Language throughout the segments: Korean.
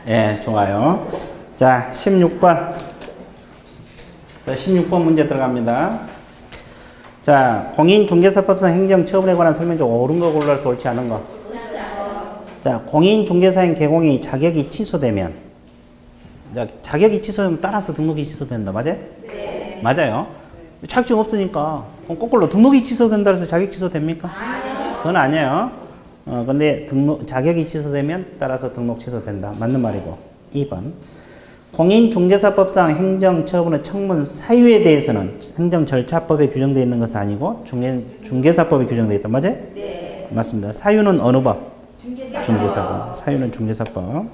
예, 좋아요. 자, 16번. 자, 16번 문제 들어갑니다. 자, 공인중개사법상 행정처분에 관한 설명 중 옳은 거 골라서 옳지 않은 거. 자, 공인중개사인 개공이 자격이 취소되면, 자, 자격이 취소되면 따라서 등록이 취소된다. 맞아요? 네. 맞아요. 자격증 없으니까 그럼 거꾸로 등록이 취소된다 해서 자격 취소됩니까? 아니요. 그건 아니에요. 근데 자격이 취소되면 따라서 등록 취소된다. 맞는 말이고. 2번. 공인중개사법상 행정처분의 청문 사유에 대해서는 행정절차법에 규정되어 있는 것은 아니고 중개사법에 규정되어 있다. 맞아요? 네. 맞습니다. 사유는 어느 법? 중개사법. 사유는 중개사법.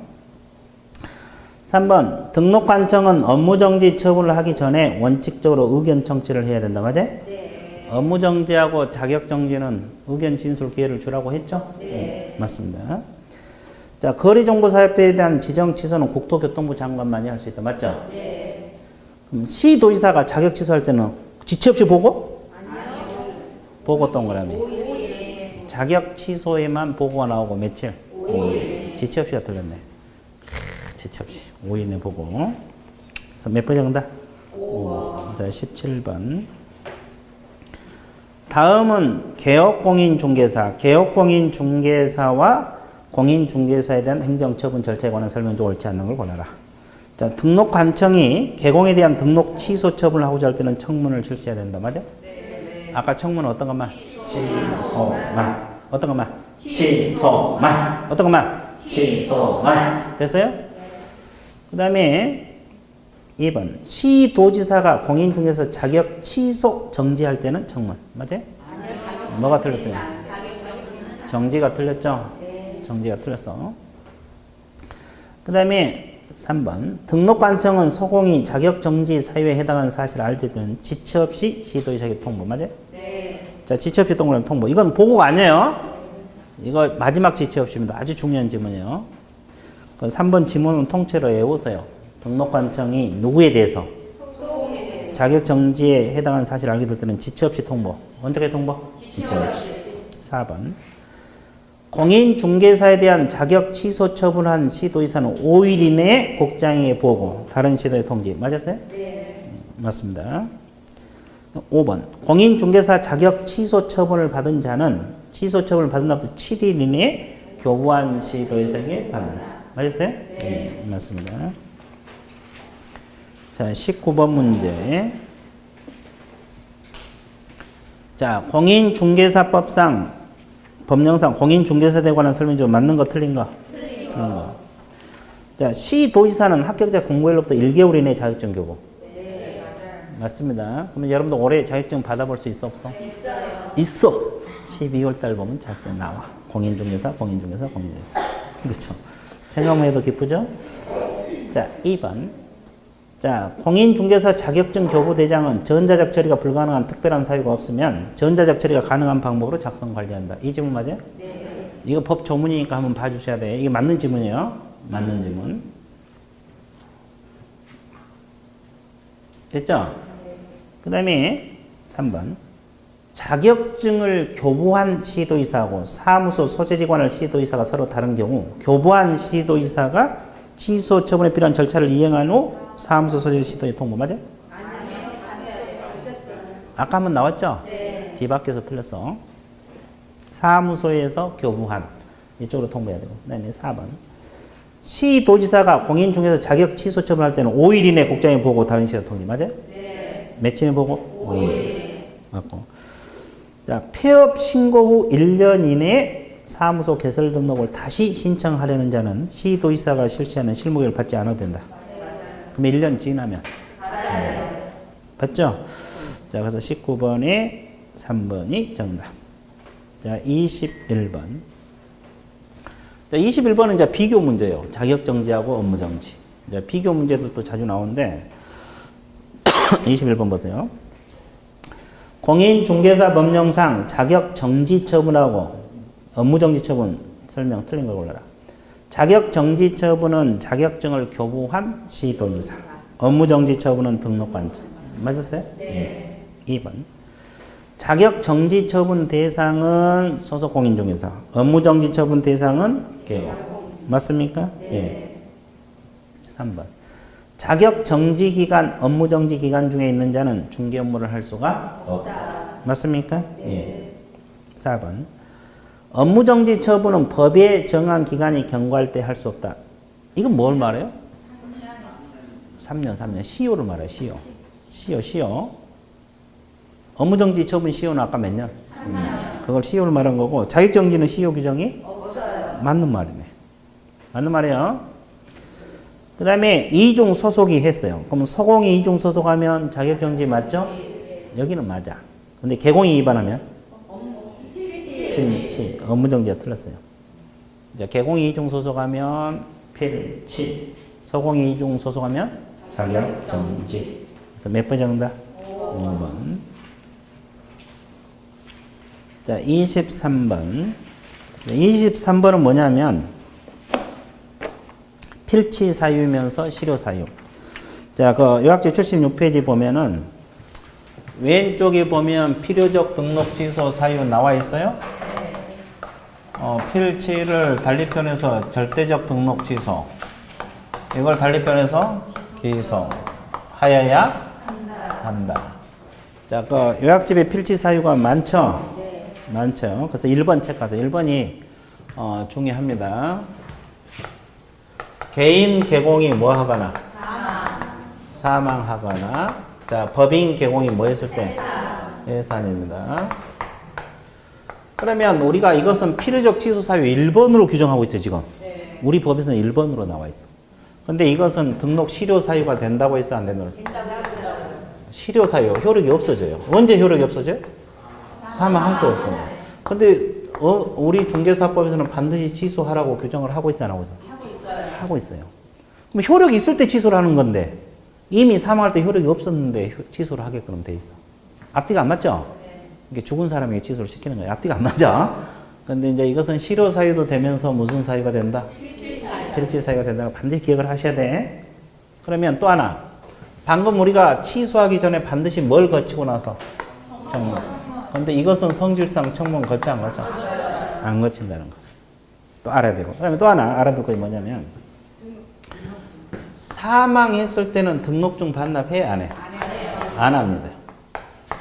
3번. 등록관청은 업무정지 처분을 하기 전에 원칙적으로 의견 청취를 해야 된다. 맞아요? 네. 업무정지하고 자격정지는 의견 진술 기회를 주라고 했죠? 네. 맞습니다. 자, 거리정보사업대에 대한 지정 취소는 국토교통부 장관만이 할 수 있다. 맞죠? 네. 그럼 시도지사가 자격 취소할 때는 지체 없이 보고? 아니요. 보고 동그라미. 5일. 자격 취소에만 보고가 나오고 며칠? 5일. 지체 없이가 틀렸네. 지체 없이. 5일 내 보고. 그래서 몇 번 정답? 5번. 자, 17번. 다음은 개업공인중개사. 개업공인중개사와 공인중개사에 대한 행정처분 절차에 관한 설명 중 옳지 않는 걸 권하라. 자, 등록관청이 개공에 대한 등록 취소 처분을 하고자 할 때는 청문을 실시해야 된다. 맞아? 네. 아까 청문은 어떤 것만? 취소만. 어떤 것만? 취소만. 어떤 것만? 취소만. 됐어요? 그 다음에 2번. 시도지사가 공인중개사 자격 취소 정지할 때는 청문. 맞아요? 아니요. 뭐가 틀렸어요? 정지가 틀렸죠? 정지가 틀렸어. 그 다음에 3번. 등록관청은 소공이 자격정지 사유에 해당하는 사실을 알 때는 지체 없이 시도지사에게 통보. 맞아요? 네. 자, 지체 없이 통보하면 통보. 이건 보고가 아니에요. 이거 마지막 지체 없이입니다. 아주 중요한 지문이에요. 3번 지문은 통째로 외우세요. 등록관청이 누구에 대해서? 자격정지에 해당하는 사실을 알게 될 때는 지체 없이 통보. 언제까지 통보? 지체 없이. 4번. 공인중개사에 대한 자격 취소 처분한 시도지사는 5일 이내에 국장에게 보고 다른 시도에 통지. 맞았어요? 네. 맞습니다. 5번. 공인중개사 자격 취소 처분을 받은 자는 취소 처분을 받은 날부터 7일 이내에 교부한 시도지사에게 받는다. 맞았어요? 네. 네. 맞습니다. 자, 19번 문제. 자, 공인중개사법상 법령상 공인중개사에 관한 설명 중 맞는 거 틀린 거? 틀린 거. 자, 시도지사는 합격자 공고일로부터 1개월 이내에 자격증 교부. 네, 맞아요. 맞습니다. 그러면 여러분도 올해 자격증 받아볼 수 있어, 없어? 있어요. 있어. 12월 달 보면 자격증 나와. 공인중개사. 그렇죠. 생각만 해도 기쁘죠? 자, 2번. 자, 공인중개사 자격증 교부 대장은 전자적 처리가 불가능한 특별한 사유가 없으면 전자적 처리가 가능한 방법으로 작성 관리한다. 이 지문 맞아요? 네. 이거 법 조문이니까 한번 봐주셔야 돼요. 이게 맞는 지문이에요. 맞는 지문. 됐죠? 네. 그 다음에 3번. 자격증을 교부한 시도지사하고 사무소 소재지관을 시도지사가 서로 다른 경우 교부한 시도지사가 취소 처분에 필요한 절차를 이행한 후 사무소 소재 시도에 통보. 맞아요? 아니요. 아까 한번 나왔죠? 네. 뒤 밖에서 틀렸어. 사무소에서 교부한. 이쪽으로 통보해야 되고. 그 다음에 4번. 시도지사가 공인중개사 자격 취소 처분할 때는 5일 이내 국장에 보고 다른 시도 통지. 맞아요? 네. 며칠에 보고? 5일. 맞고. 자, 폐업 신고 후 1년 이내에 사무소 개설 등록을 다시 신청하려는 자는 시도지사가 실시하는 실무계를 받지 않아도 된다. 그럼 1년 지나면 봤죠? 자, 그래서 19번에 3번이 정답. 자, 21번. 자, 21번은 이제 비교 문제예요. 자격정지하고 업무정지. 이제 비교 문제들도 자주 나오는데 21번 보세요. 공인중개사 법령상 자격정지 처분하고 업무정지 처분 설명 틀린 걸 골라라. 자격정지 처분은 자격증을 교부한 시도지사. 업무정지 처분은 등록관청. 맞았어요? 네. 2번. 자격정지 처분 대상은 소속 공인중개사. 업무정지 처분 대상은 개업. 맞습니까? 네. 23번. 자격 정지 기간, 업무 정지 기간 중에 있는 자는 중개 업무를 할 수가 없다. 맞습니까? 예. 4번. 업무 정지 처분은 법에 정한 기간이 경과할 때 할 수 없다. 이건 뭘 말해요? 3년. 시효를 말해요. 시효. 업무 정지 처분 시효는 아까 몇 년? 3년. 그걸 시효를 말한 거고, 자격 정지는 시효 규정이 없어요. 맞는 말이네. 맞는 말이에요. 그 다음에 이중 소속이 했어요. 그럼 서공이 이중 소속하면 자격정지 맞죠? 여기는 맞아. 근데 개공이 위반하면? 필치. 업무정지가 틀렸어요. 이제 개공이 이중 소속하면 필치. 서공이 이중 소속하면 자격정지. 그래서 몇 번 정답? 5번. 자, 23번. 23번은 뭐냐면 필치 사유면서 실효 사유. 자, 그 요약제 76페이지 보면은 왼쪽에 보면 필요적 등록 취소 사유 나와 있어요. 필치를 달리편에서 절대적 등록 취소. 이걸 달리편에서 기소. 하여야 한다. 자, 그 요약집에 필치 사유가 많죠? 많죠. 그래서 1번 체크하세요. 1번이 중요합니다. 개인 개공이 뭐 하거나? 사망하거나. 자, 법인 개공이 뭐 했을 때? 해산입니다. 그러면 우리가 이것은 필요적 취소 사유 1번으로 규정하고 있죠, 지금. 우리 법에서는 1번으로 나와 있어. 근데 이것은 등록 실효 사유가 된다고 했어, 안 된다고 했어? 실효 사유, 효력이 없어져요. 언제 효력이 없어져요? 사망할 때 없어요. 근데 우리 중개사법에서는 반드시 취소하라고 규정을 하고 있어, 안 하고 있어? 하고 있어요. 그럼 효력이 있을 때 취소를 하는 건데 이미 사망할 때 효력이 없었는데 취소를 하게끔 돼 있어. 앞뒤가 안 맞죠? 이게 죽은 사람에게 취소를 시키는 거예요. 앞뒤가 안 맞아. 근데 이제 이것은 실효 사유도 되면서 무슨 사유가 된다? 필치 사유가 된다고 반드시 기억을 하셔야 돼. 그러면 또 하나. 방금 우리가 취소하기 전에 반드시 뭘 거치고 나서? 청문. 근데 이것은 성질상 청문 거치 안 거쳐? 안 거친다는 거. 또 알아야 되고. 그 다음에 또 하나 알아둘 것이 뭐냐면 사망했을 때는 등록증 반납해? 안 해? 안 합니다.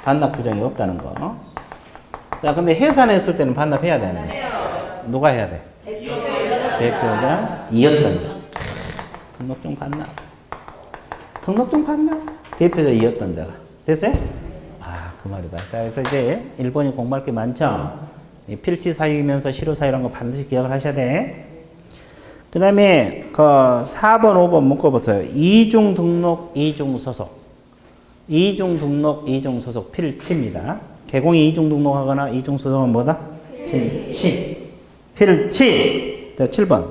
반납 규정이 없다는 거. 자, 근데 해산했을 때는 반납해야 되네. 누가 해야 돼? 대표자, 이었던 자. 등록증 반납. 등록증 반납. 대표자 이었던 자가. 됐어요? 아, 그 말이다. 자, 그래서 이제 1번이 공부할 게 많죠? 필치 사유이면서 실효 사유라는 거 반드시 기억을 하셔야 돼. 그 다음에 그 4번, 5번 묶어보세요. 이중 등록, 이중 소속. 이중 등록, 이중 소속 필치입니다. 개공이 이중 등록하거나 이중 소속은 뭐다? 필치. 필치. 자, 7번.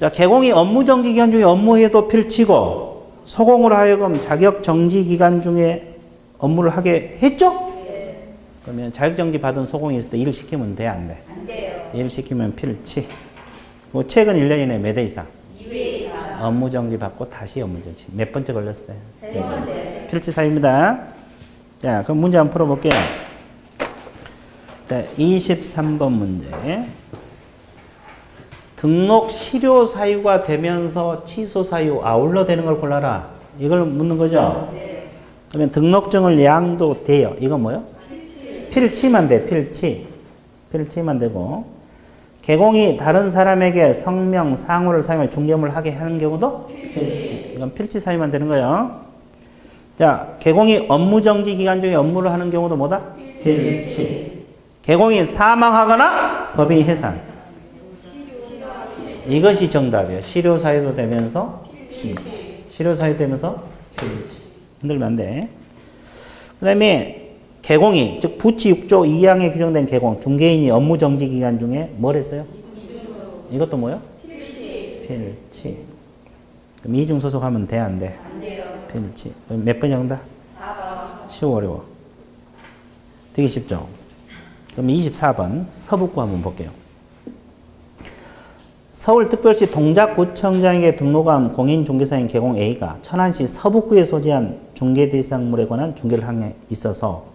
자, 개공이 업무 정지 기간 중에 업무해도 필치고 소공으로 하여금 자격 정지 기간 중에 업무를 하게 했죠? 그러면 자격정지 받은 소공이 있을 때 일을 시키면 돼, 안 돼? 안 돼요. 일을 시키면 필치. 뭐 최근 1년 이내 몇 회 이상? 2회 이상. 업무정지 받고 다시 업무정지. 몇 번째 걸렸어요? 3번째. 필치 사유입니다. 자, 그럼 문제 한번 풀어볼게요. 자, 23번 문제. 등록 실효 사유가 되면서 취소 사유 아울러 되는 걸 골라라. 이걸 묻는 거죠? 네. 그러면 등록증을 양도돼요. 이건 뭐요? 필치만 돼, 필치. 필치만 되고. 개공이 다른 사람에게 성명, 상호를 사용해 중개업무를 하게 하는 경우도 필치. 이건 필치 사유만 되는 거예요. 자, 개공이 업무정지 기간 중에 업무를 하는 경우도 뭐다? 필치. 개공이 사망하거나 법인이 해산. 이것이 정답이에요. 실효 사유도 되면서 필치. 실효 사유 되면서 필치. 흔들면 안 돼. 그 다음에 개공이, 즉 부치 6조 2항에 규정된 개공, 중개인이 업무 정지 기간 중에 뭘 했어요? 이것도 뭐요? 필치. 필치. 그럼 이중 소속하면 돼, 안 돼? 안 돼요. 필치. 그럼 몇 번 정답? 4번. 쉬워, 어려워? 되게 쉽죠? 그럼 24번 서북구 한번 볼게요. 서울특별시 동작구청장에게 등록한 공인중개사인 개공 A가 천안시 서북구에 소재한 중개대상물에 관한 중개를 하에 있어서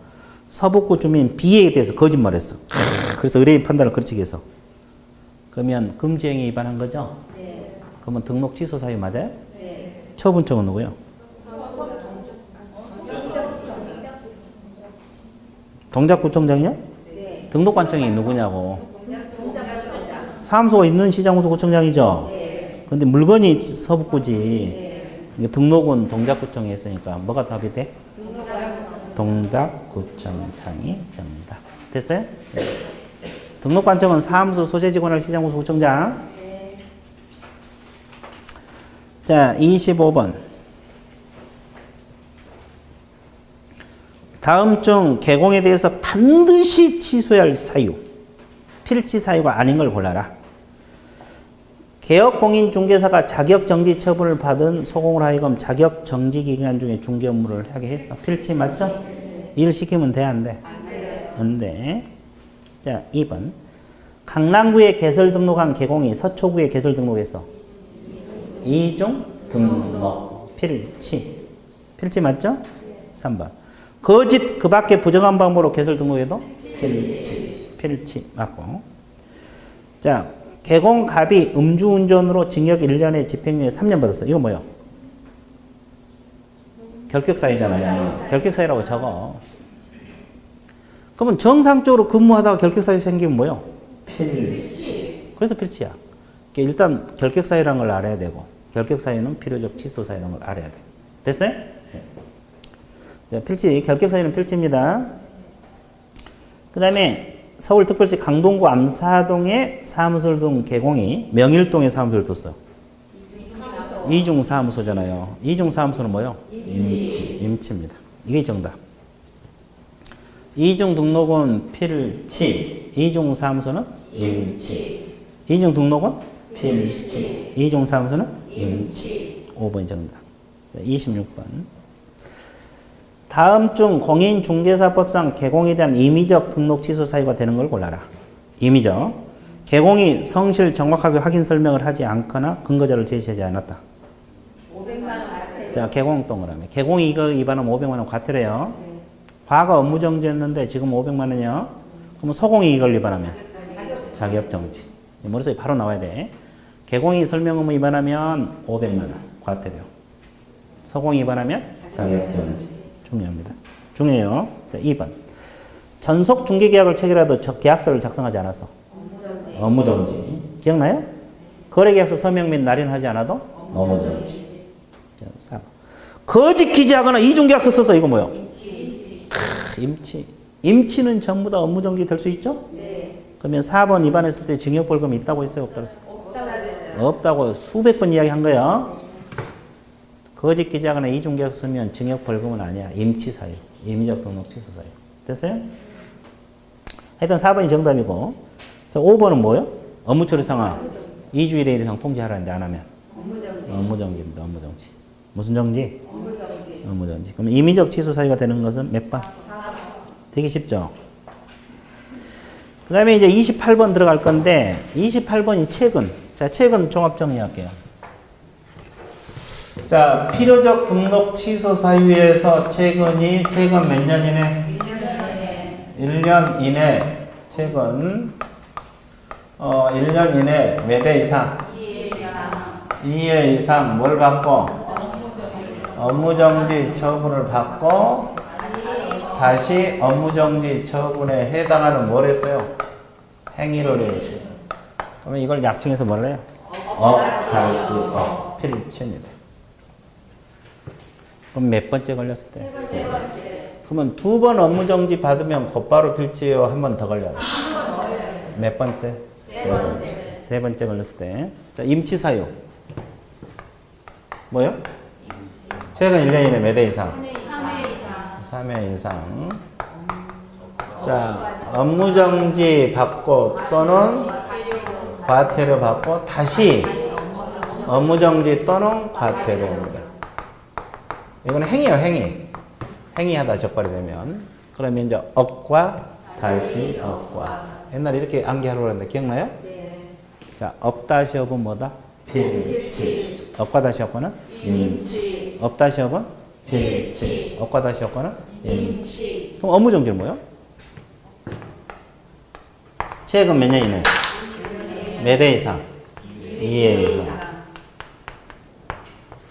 서북구 주민 B에 대해서 거짓말했어. 그래서 의뢰인 판단을 거치게 해서. 그러면 금지행위 위반한 거죠? 네. 그러면 등록 취소 사유 맞아요? 네. 처분청은 누구요? 동작구청장이요? 네. 등록관청이 누구냐고. 사무소가 있는 시장구청장이죠? 네. 근데 물건이 서북구지. 네. 등록은 동작구청에 했으니까 뭐가 답이 돼? 동작구청장이 정답. 됐어요? 네. 등록관청은 사무소 소재직원을 시장구청장. 네. 자, 25번. 다음 중 개공에 대해서 반드시 취소해야 할 사유, 필치 사유가 아닌 걸 골라라. 개업공인중개사가 자격정지 처분을 받은 소공을 하여금 자격정지 기간 중에 중개 업무를 하게 했어. 필치 맞죠? 일 시키면 돼, 안 돼? 안 돼. 자, 2번. 강남구에 개설 등록한 개공이 서초구에 개설 등록했어. 이중 등록 필치. 필치 맞죠? 3번. 거짓 그 밖에 부정한 방법으로 개설 등록해도 필치 맞고. 자, 개공갑이 음주운전으로 징역 1년에 집행유예 3년 받았어. 이거 뭐요? 결격사유잖아요. 결격사유라고 적어. 그러면 정상적으로 근무하다가 결격사유 생기면 뭐요? 필치. 그래서 필치야. 일단 결격사유라는 걸 알아야 되고, 결격사유는 필요적 취소사유라는 걸 알아야 돼. 됐어요? 네. 필치, 결격사유는 필치입니다. 그 다음에 서울특별시 강동구 암사동에 사무소를 둔 개공이 명일동에 사무소를 뒀어. 이중사무소잖아요. 이중사무소는 뭐요? 임치입니다. 이게 정답. 이중등록은 필치, 이중사무소는 임치. 이중등록은 필치, 이중사무소는 임치. 5번이 정답. 26번. 다음 중 공인중개사법상 개공에 대한 임의적 등록 취소 사유가 되는 걸 골라라. 임의적. 개공이 성실 정확하게 확인 설명을 하지 않거나 근거자를 제시하지 않았다. 500만 원 과태료. 자, 개공 동그라미. 개공이 이거 위반하면 500만 원 과태료예요. 네. 과거 업무정지였는데 지금 500만 원이요. 그럼 소공이 이걸 위반하면 자격정지. 머릿속에 바로 나와야 돼. 개공이 설명 업무 위반하면 500만 원 과태료. 소공이 위반하면 자격정지. 중요합니다. 중요해요. 자, 2번. 전속 중개계약을 체결해도 계약서를 작성하지 않았어. 업무정지. 기억나요? 거래계약서 서명 및 날인하지 않아도 업무정지. 자, 4번. 거짓 기재하거나 이중계약서 써서 이거 뭐요? 임치. 임치는 전부 다 업무정지 될 수 있죠? 네. 그러면 4번 위반했을 때 징역벌금이 있다고 했어요? 없다고 했어요? 없다고 했어요. 없다고 수백 번 이야기한 거예요. 거짓 기재하거나 이중계약서 쓰면 징역 벌금은 아니야. 임치 사유. 임의적 등록 취소 사유. 됐어요? 하여튼 4번이 정답이고. 자, 5번은 뭐예요? 업무 처리 상황. 2주일에 이상 통지하라는데 안 하면. 업무정지입니다. 업무정지. 무슨 정지? 업무정지. 업무정지. 그럼 임의적 취소 사유가 되는 것은 몇 번? 4번. 되게 쉽죠? 그 다음에 이제 28번 들어갈 건데, 28번이 최근. 자, 최근 종합 정리할게요. 자, 필요적 등록 취소 사유에서 최근 몇 년 이내? 1년 이내. 최근 1년 이내 몇 회 이상? 2회 이상 뭘 받고? 업무정지 처분을 받고 다시 업무정지 처분에 해당하는 뭘 했어요? 행위를 했어요. 그러면 이걸 약칭해서 뭘 해요? 다시 필치입니다. 그럼 몇 번째 걸렸을 때? 세 번째. 그러면 2번 업무정지 받으면 곧바로 필지요? 한 번 더 걸려요? 몇 번째? 세 번째. 세 번째 걸렸을 때. 자, 임치사유. 뭐요? 최근 1년 이내 몇 회 이상? 3회 이상. 자, 업무정지 받고 또는 과태료 받고 다시 업무정지 또는 과태료입니다. 이거는 행위예요, 행위. 행위하다 적발이 되면. 그러면 이제 업과 다시 업과. 옛날에 이렇게 암기하려고 했는데 기억나요? 네. 자, 업 다시 업은 뭐다? 필치. 업과 다시 업과는? 임치. 업 다시 업은? 필치. 업과 다시 업과는? 임치. 그럼 업무정지는 뭐예요? 최근 몇 년 이내? 몇 회 이상? 2회 이상.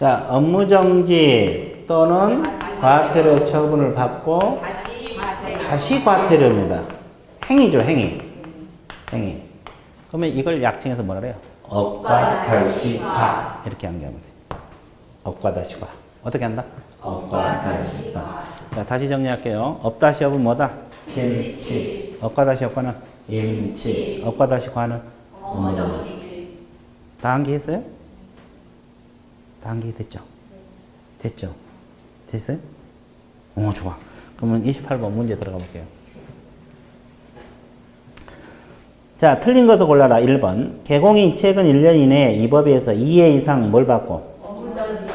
자, 업무정지 또는 과태료 처분을 받고 다시 과태료입니다. 행위죠, 행위. 행위. 그러면 이걸 약칭해서 뭐라 그래요? 업과 다시 과. 이렇게 연결하면 돼. 업과 다시 과. 어떻게 한다? 업과 다시 과. 자, 다시 정리할게요. 업 다시 업은 뭐다? 임치. 업과 다시 업과는 임치. 업과 다시 과는 업무정지. 다 암기했어요? 다 암기 됐죠? 됐죠? 됐어요? 좋아. 그러면 28번 문제 들어가 볼게요. 자, 틀린 것을 골라라. 1번. 개공이 최근 1년 이내에 이 법에서 2회 이상 뭘 받고? 업무정지요.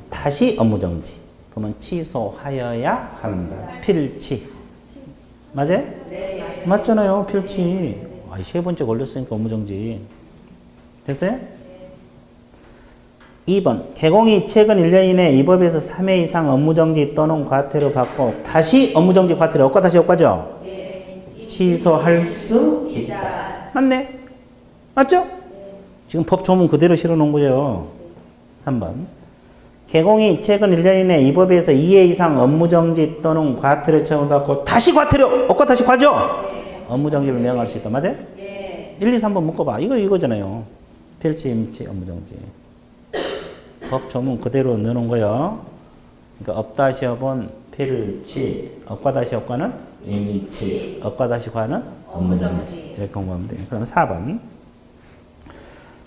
다시 업무정지. 그러면 취소하여야 한다. 필치. 맞아요? 네. 맞잖아요. 필치. 세 번째 걸렸으니까 업무정지. 됐어요? 네. 2번. 개공이 최근 1년 이내에 이 법에서 3회 이상 업무정지 또는 과태료 받고 다시 업무정지 과태료. 업과 다시 업과죠? 네. 취소할 수 있다. 맞네. 맞죠? 네. 지금 법 조문 그대로 실어놓은 거죠. 네. 3번. 개공이 최근 1년 이내에 이 법에서 2회 이상 업무정지 또는 과태료 처분을 받고 다시 과태료. 업과 다시 과죠? 네. 업무정지를 명할 수 있다. 맞아요? 네. 1, 2, 3번 묶어봐. 이거잖아요. 필치, 임치, 업무정지. 법 조문 그대로 넣어놓은 거요. 그러니까 업 다시 업은 필치, 업과 다시 업과는 임치, 업과 다시 과는 업무정지. 이렇게 공부하면 돼요. 그 다음에 4번.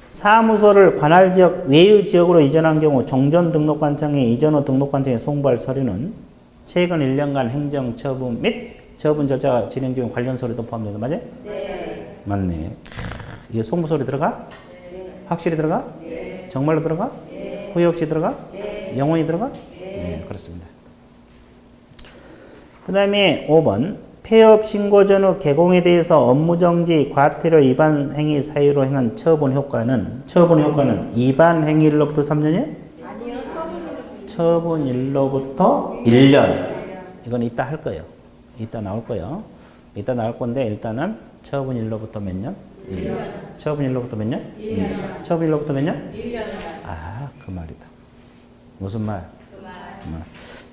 사무소를 관할 지역 외의 지역으로 이전한 경우 종전 등록관청에 이전 후 등록관청에 송부할 서류는 최근 1년간 행정 처분 및 처분 절차 진행 중 관련 서류도 포함된다. 맞아요? 네. 맞네. 이게 송부 서류 들어가? 네. 확실히 들어가? 네. 정말로 들어가? 네. 후회 없이 들어가? 네. 영원히 들어가? 네. 그렇습니다. 그 다음에 5번. 폐업 신고 전후 개공에 대해서 업무정지 과태료 위반 행위 사유로 행한 처분 효과는 위반 행위일로부터 3년이에요? 아니요. 처분일로부터 1년. 이건 이따 할 거예요. 이따 나올 거예요. 이따 나올 건데 일단은 처분일로부터 몇 년? 1년. 처분일로부터 몇 년? 1년. 처분일로부터 몇 년? 1년. 아, 그 말이다. 무슨 말? 그 말.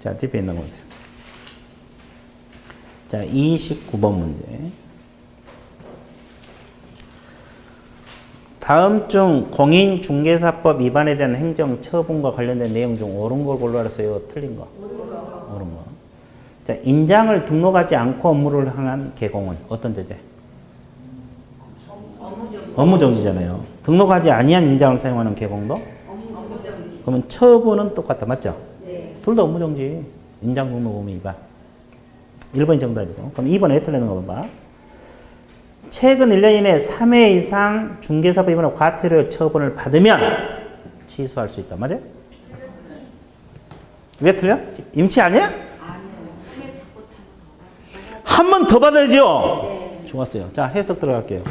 자, 뒤에 넘어오세요. 자, 29번 문제. 다음 중 공인중개사법 위반에 대한 행정처분과 관련된 내용 중 옳은 걸 골라라어요. 틀린 거? 옳은 거. 자, 인장을 등록하지 않고 업무를 행한 개공은 어떤 죄제? 업무정지잖아요. 등록하지 아니한 인장을 사용하는 개공도? 업무정지. 그러면 처분은 똑같다. 맞죠? 네. 둘 다 업무정지. 인장 등록 의무 위반. 1번이 정답이고. 그럼 2번에 왜 틀리는 거 봐봐. 최근 1년 이내에 3회 이상 중개사법 위반으로 과태료 처분을 받으면 취소할 수 있다. 맞아요? 왜 틀려? 임치 아니야? 한 번 더 받아야죠? 네. 좋았어요. 자, 해석 들어갈게요.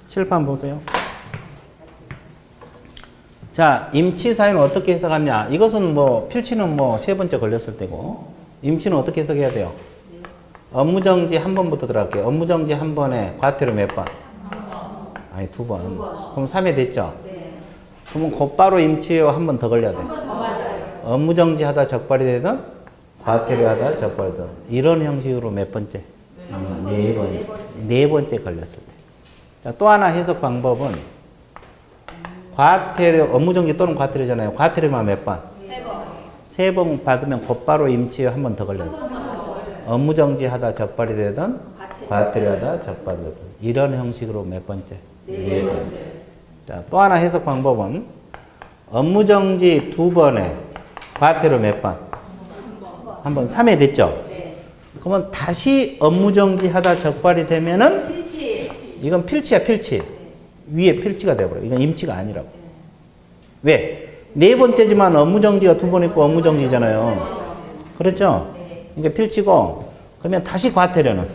칠판 보세요. 자, 임치 사유는 어떻게 해석하냐? 이것은 필치는 세 번째 걸렸을 때고, 임치는 어떻게 해석해야 돼요? 업무정지 한 번부터 들어갈게요. 업무정지 한 번에 과태료 몇 번? 아니, 2번. 그럼 3회 됐죠? 네. 그러면 곧바로 임치요 한 번 더 걸려야 돼. 업무정지 하다 적발이 되든 과태료 하다 적발이 되든 이런 형식으로 몇 번째? 네 번째 걸렸을 때. 자, 또 하나 해석 방법은 과태료, 업무정지 또는 과태료잖아요. 과태료만 몇 번? 3번. 3번 받으면 곧바로 임치요 한 번 더 걸려야 돼. 업무정지 하다 적발이 되든 과태료 하다 적발이 되든 이런 형식으로 몇 번째? 네 번째. 자, 또 하나 해석 방법은 업무정지 2번에 과태료 몇 번? 한 번. 3회 됐죠? 네. 그러면 다시 업무정지 하다 적발이 되면은 이건 필치야, 필치. 위에 필치가 돼버려. 이건 임치가 아니라고. 왜? 네 번째지만 업무정지가 2번 있고 업무정지잖아요. 그렇죠? 이게 필치고, 그러면 다시 과태료는?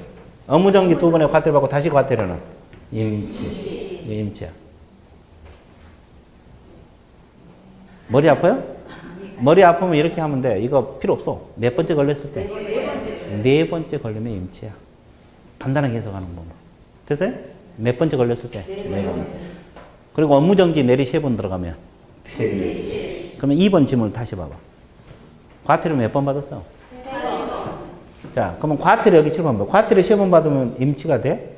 업무정지 2번에 과태료 받고 다시 과태료는? 임치. 이게 임치야. 머리 아파요? 머리 아프면 이렇게 하면 돼. 이거 필요 없어. 몇 번째 걸렸을 때? 네 번째 걸리면 임치야. 간단하게 해석하는 방법. 됐어요? 몇 번째 걸렸을 때? 네 번째. 그리고 업무정지 내리 3번 들어가면? 필치. 그러면 2번 질문을 다시 봐봐. 과태료 몇 번 받았어? 자, 그러면 과태료 여기 7번 봐. 과태료 3번 받으면 임치가 돼?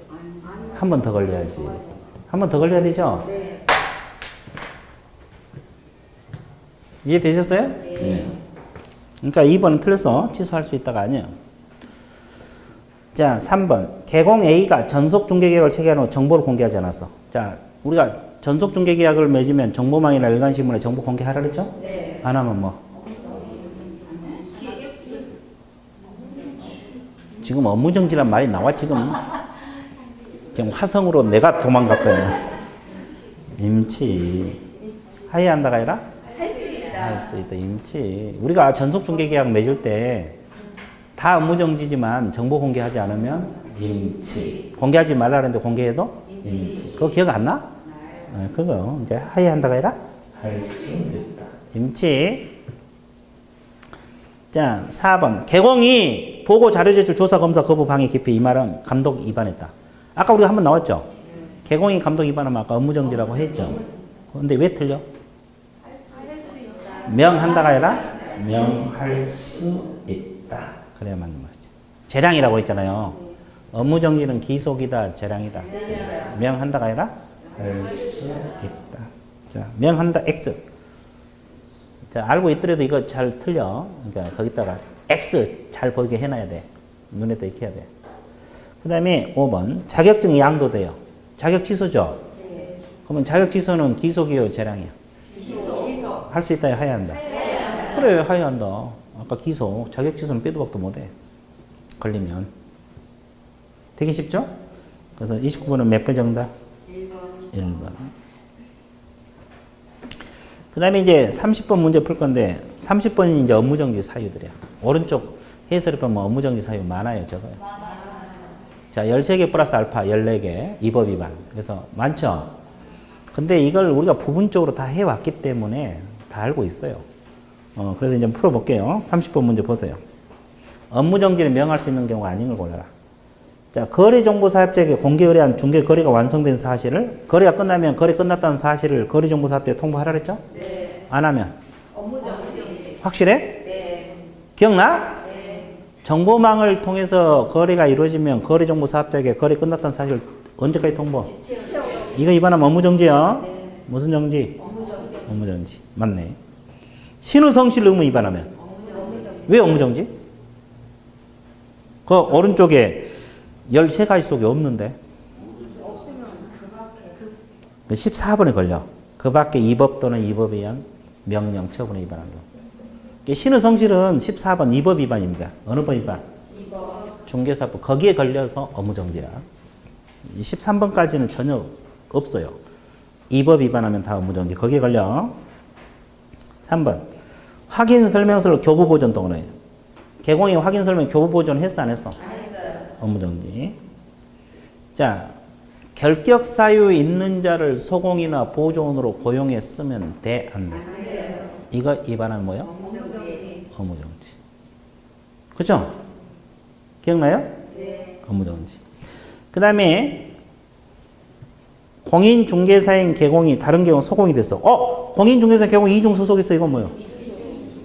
한 번 더 걸려야지. 한 번 더 걸려야 되죠? 이해되셨어요? 네. 그러니까 2번은 틀렸어. 취소할 수 있다가 아니에요. 자, 3번. 개공 A가 전속 중개 계약을 체결한 후 정보를 공개하지 않았어. 자, 우리가 전속 중개 계약을 맺으면 정보망이나 일간신문에 정보 공개하라 그랬죠? 네. 안 하면 뭐? 지금 업무정지란 말이 나와 지금. 그냥 화성으로 내가 도망갔거든. 임치. 하이한다가 아니라? 할 수 있다. 임치. 우리가 전속 중개 계약 맺을 때 다 업무정지지만 정보 공개하지 않으면 임치. 공개하지 말라 그랬는데 공개해도 임치. 그거 기억 안 나? 네, 그거 이제 하이한다가 아니라 할 수 있다. 임치. 자, 4번. 개공이 보고 자료 제출 조사 검사 거부 방해 기피 이 말은 감독 위반했다. 아까 우리가 한번 나왔죠? 개공이 감독 위반하면 아까 업무정지라고 했죠? 근데 왜 틀려? 명한다가 아니라 명할 수 있다. 그래야 맞는 말이지. 재량이라고 했잖아요. 업무정지는 기속이다, 재량이다. 명한다가 아니라 할 수 있다. 자, 명한다 X. 자, 알고 있더라도 이거 잘 틀려. 그러니까 거기다가 X 잘 보이게 해놔야 돼. 눈에도 익혀야 돼. 그 다음에 5번. 자격증 양도돼요. 자격 취소죠? 네. 그러면 자격 취소는 기속이요, 재량이요? 기속. 할 수 있다, 하야 한다? 그래, 하야 한다. 아까 기속. 자격 취소는 빼도 박도 못해. 걸리면. 되게 쉽죠? 그래서 29번은 몇 번 정답? 1번. 그 다음에 이제 30번 문제 풀 건데, 30번이 이제 업무정지 사유들이야. 오른쪽 해설을 보면 업무정지 사유 많아요, 저거요. 자, 13개 플러스 알파 14개, 이법 위반. 그래서 많죠? 근데 이걸 우리가 부분적으로 다 해왔기 때문에 다 알고 있어요. 그래서 이제 풀어볼게요. 30번 문제 보세요. 업무정지를 명할 수 있는 경우가 아닌 걸 골라라. 자, 거래정보사업자에게 공개 의뢰한 중개 거래가 완성된 사실을, 거래가 끝나면 거래 끝났다는 사실을 거래정보사업자에 통보하라 그랬죠? 네. 안 하면? 업무정지. 확실해? 네. 기억나? 네. 정보망을 통해서 거래가 이루어지면 거래정보사업자에게 거래 끝났다는 사실을 언제까지 통보? 이거 위반하면 업무정지요? 네. 무슨 정지? 업무정지. 업무정지. 맞네. 신의성실 의무 위반하면? 업무정지. 왜 업무정지? 그 오른쪽에 13가지 속에 없는데. 없으면 그 밖에. 14번에 걸려. 그 밖에 이법 또는 이법에 의한 명령, 처분에 위반한 거. 신의성실은 14번 이법 위반입니다. 어느 번 위반? 2번. 중개사법. 거기에 걸려서 업무정지야. 13번까지는 전혀 없어요. 이법 위반하면 다 업무정지. 거기에 걸려. 3번. 확인 설명서를 교부 보존 동원해. 개공이 확인 설명 교부 보존 했어, 안 했어? 업무정지. 자, 결격 사유 있는 자를 소공이나 보존으로 고용해 쓰면 돼, 안 돼? 이거 위반하면 뭐요? 업무정지. 업무정지. 그죠? 기억나요? 네. 업무정지. 그 다음에 공인중개사인 개공이 다른 개공 소공이 됐어. 공인중개사 개공 이중 소속있어. 이건 뭐요?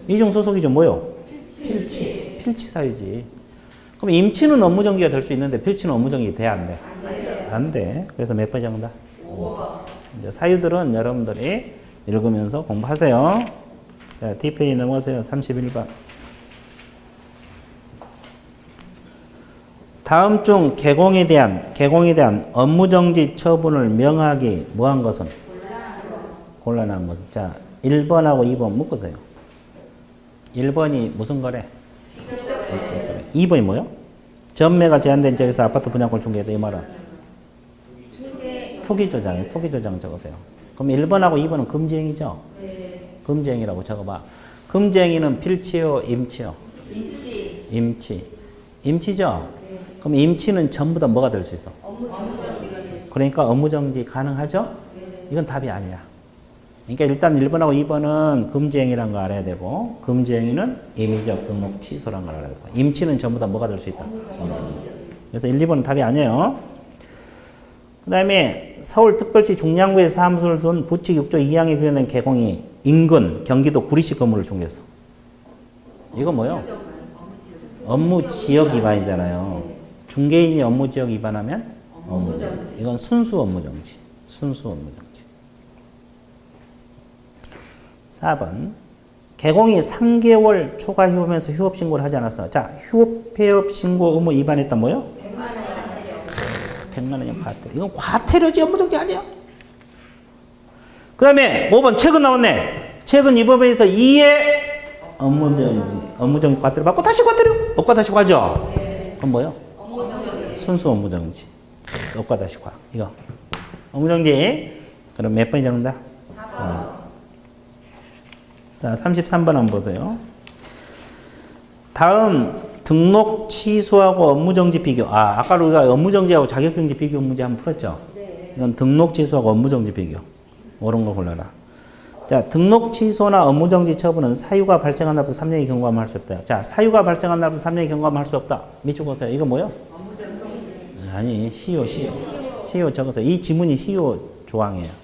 이중 소속이죠. 뭐요? 필치. 필치 사유지. 그럼 임치는 업무정지가 될 수 있는데 필치는 업무정지 돼, 안 돼? 안 돼. 그래서 몇 번 정답? 5번. 이제 사유들은 여러분들이 읽으면서 공부하세요. 자, T페이지 넘어가세요. 31번. 다음 중 개공에 대한 업무정지 처분을 명하기 뭐한 것은? 곤란한 것. 자, 1번하고 2번 묶으세요. 1번이 무슨 거래? 2번이 뭐요? 전매가 제한된 지역에서 아파트 분양권 중개했다. 이 말은? 투기조장. 투기조장 적으세요. 그럼 1번하고 2번은 금지행위죠? 네. 금지행위라고 적어봐. 금지행위는 필치요? 임치요? 임치. 임치. 임치죠? 네. 그럼 임치는 전부 다 뭐가 될 수 있어? 그러니까 업무정지 가능하죠? 네. 이건 답이 아니야. 그러니까 일단 1번하고 2번은 금지행위라는 거 알아야 되고, 금지행위는 임의적 등록 취소라는 걸 알아야 되고, 임치는 전부 다 뭐가 될 수 있다. 그래서 1, 2번은 답이 아니에요. 그 다음에 서울특별시 중량구에 사무소를 둔 부칙 6조 2항에 규정된 개공이 인근 경기도 구리시 건물을 중개해서. 이거 뭐요? 업무 지역 위반이잖아요. 중개인이 업무 지역 위반하면 업무 정지. 이건 순수 업무 정지. 순수 업무 정지. 4번. 개공이 3개월 초과 휴업하면서 휴업 신고를 하지 않았어. 자, 휴업 폐업 신고 의무 위반했다 뭐요? 100만 원이면 과태료. 이건 과태료지 업무 정지 아니야? 그 다음에 5번 최근 나왔네. 최근 이 법에서 2의 업무 정지 과태료 받고 다시 과태료. 업과 다시 과죠? 그건 뭐요? 순수 업무 정지. 업과 다시 과. 이거. 업무 정지. 그럼 몇 번이 정답? 4번. 자, 33번 한번 보세요. 다음 등록 취소하고 업무정지 비교. 아까 우리가 업무정지하고 자격정지 비교 문제 한번 풀었죠? 네. 이건 등록 취소하고 업무정지 비교. 옳은 거 골라라. 자, 등록 취소나 업무정지 처분은 사유가 발생한 날부터 3년이 경과하면 할 수 없다. 자, 사유가 발생한 날부터 3년이 경과하면 할 수 없다. 밑줄 보세요. 이거 뭐요? 업무정지. 아니, 시효 적어서. 이 지문이 시효 조항이에요.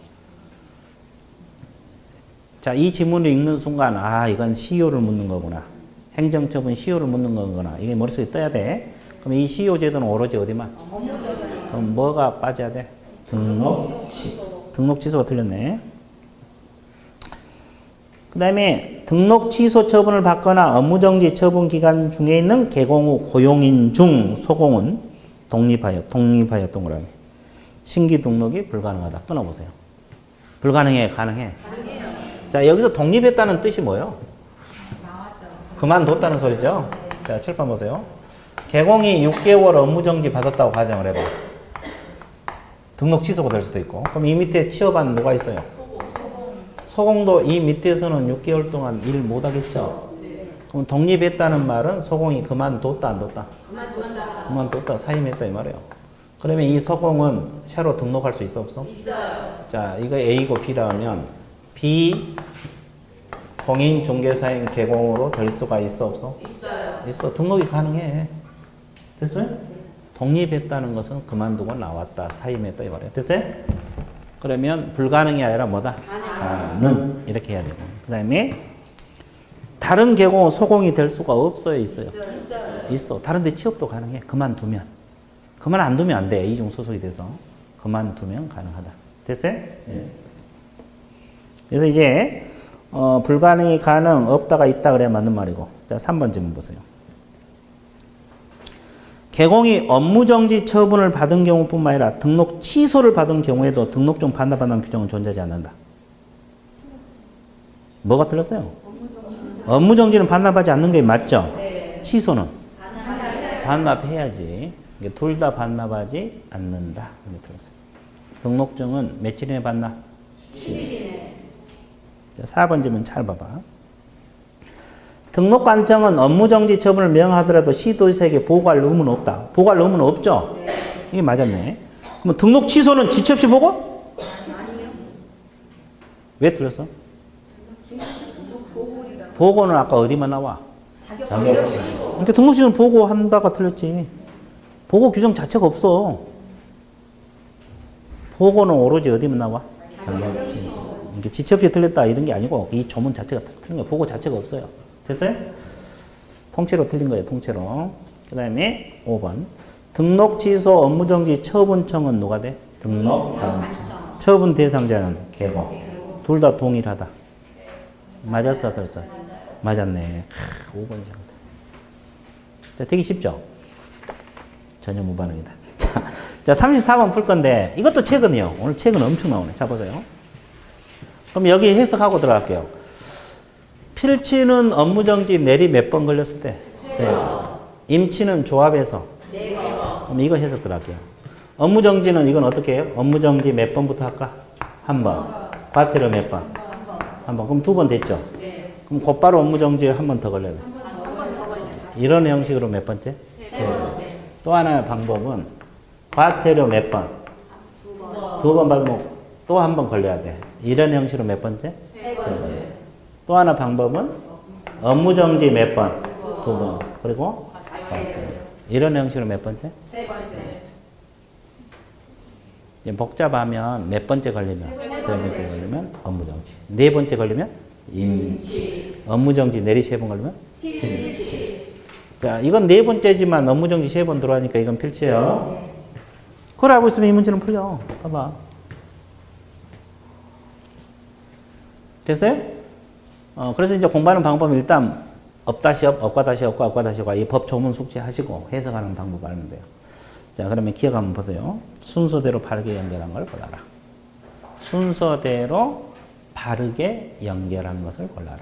자, 이 지문을 읽는 순간, 이건 시효를 묻는 거구나. 행정처분 시효를 묻는 거구나. 이게 머릿속에 떠야 돼. 그럼 이 시효 제도는 오로지 어디만? 그럼 뭐가 빠져야 돼? 등록 취소. 등록 취소가 틀렸네. 그 다음에 등록 취소 처분을 받거나 업무정지 처분 기간 중에 있는 개공 후 고용인 중 소공은 독립하여 동그라미. 신규 등록이 불가능하다. 끊어보세요. 불가능해, 가능해? 자, 여기서 독립했다는 뜻이 뭐예요? 그만뒀다는 소리죠? 자, 칠판 보세요. 개공이 6개월 업무정지 받았다고 가정을 해봐. 등록 취소가 될 수도 있고. 그럼 이 밑에 취업한 뭐가 있어요? 소공도 이 밑에서는 6개월 동안 일 못하겠죠? 그럼 독립했다는 말은 소공이 그만뒀다, 안 뒀다? 그만뒀다, 사임했다 이 말이에요. 그러면 이 소공은 새로 등록할 수 있어, 없어? 있어요. 자, 이거 A고 B라 하면 B 공인중개사인 개공으로 될 수가 있어, 없어? 있어요. 있어. 등록이 가능해. 됐어요? 독립했다는 것은 그만두고 나왔다, 사임했다 이 말이에요. 됐어요? 그러면 불가능이 아니라 뭐다? 가능. 이렇게 해야 되고. 그 다음에 다른 개공은 소공이 될 수가 없어요, 있어요? 있어. 다른 데 취업도 가능해. 그만두면. 그만 안 두면 안 돼. 이중 소속이 돼서. 그만두면 가능하다. 됐어요? 네. 그래서 이제 불가능이 가능, 없다가 있다 그래야 맞는 말이고. 자, 3번 질문 보세요. 개공이 업무정지 처분을 받은 경우뿐만 아니라 등록 취소를 받은 경우에도 등록증 반납한다는 규정은 존재하지 않는다. 뭐가 틀렸어요? 업무정지는 반납하지 않는 게 맞죠? 네. 취소는? 반납해야지. 둘 다 반납하지 않는다. 이게 틀렸어요. 등록증은 며칠이내 반납? 7일이네. 자, 4번 질문 잘 봐봐. 등록관청은 업무정지 처분을 명하더라도 시도지사에게 보고할 의무는 없다. 보고할 의무는 없죠? 네. 이게 맞았네. 그럼 등록 취소는 지체 없이 보고? 아니요. 왜 틀렸어? 보고는 아까 어디만 나와? 자격증. 그러니까 등록 취소는 보고한다가 틀렸지. 보고 규정 자체가 없어. 보고는 오로지 어디만 나와? 자격증. 이게 지체 없이 틀렸다 이런 게 아니고 이 조문 자체가 틀린 거예요. 보고 자체가 없어요. 됐어요? 통째로 틀린 거예요. 통째로. 그 다음에 5번. 등록 취소 업무정지 처분청은 누가 돼? 등록관청. 처분 대상자는 개공. 둘 다 동일하다. 맞았어? 들었어? 맞았네. 5번 정도. 자, 되게 쉽죠? 전혀 무반응이다. 자, 34번 풀 건데 이것도 최근이요. 오늘 최근 엄청 나오네. 자, 보세요. 그럼 여기 해석하고 들어갈게요. 필치는 업무정지 내리 몇 번 걸렸을 때? 3번. 임치는 조합해서? 4번. 그럼 이거 해석 들어갈게요. 업무정지는 이건 어떻게 해요? 업무정지 몇 번부터 할까? 1번. 과태료 몇 번? 1번. 그럼 2번 됐죠? 네. 그럼 곧바로 업무정지에 1번 더 걸려야 돼. 이런 형식으로 몇 번째? 3번째. 또 하나의 방법은 과태료 몇 번? 2번 받으면 또 1번 걸려야 돼. 이런 형식으로 몇 번째? 3번째. 또 하나 방법은 업무정지 몇 번? 2번. 그리고 이런 형식으로 몇 번째? 3번째. 복잡하면 몇 번째 걸리면? 3번째 걸리면 업무정지. 4번째 걸리면? 임치. 업무정지 내리 3번 걸리면? 필치. 자, 이건 4번째지만 업무정지 3번 들어가니까 이건 필치예요. 그걸 알고 있으면 이 문제는 풀려. 봐봐. 됐어요? 그래서 이제 공부하는 방법은 일단 업 다시 업, 업과 다시 업과 업과 다시 업과 이 법 조문 숙지 하시고 해석하는 방법을 알면 돼요. 자, 그러면 기억 한번 보세요. 순서대로 바르게 연결한 걸 골라라. 순서대로 바르게 연결한 것을 골라라.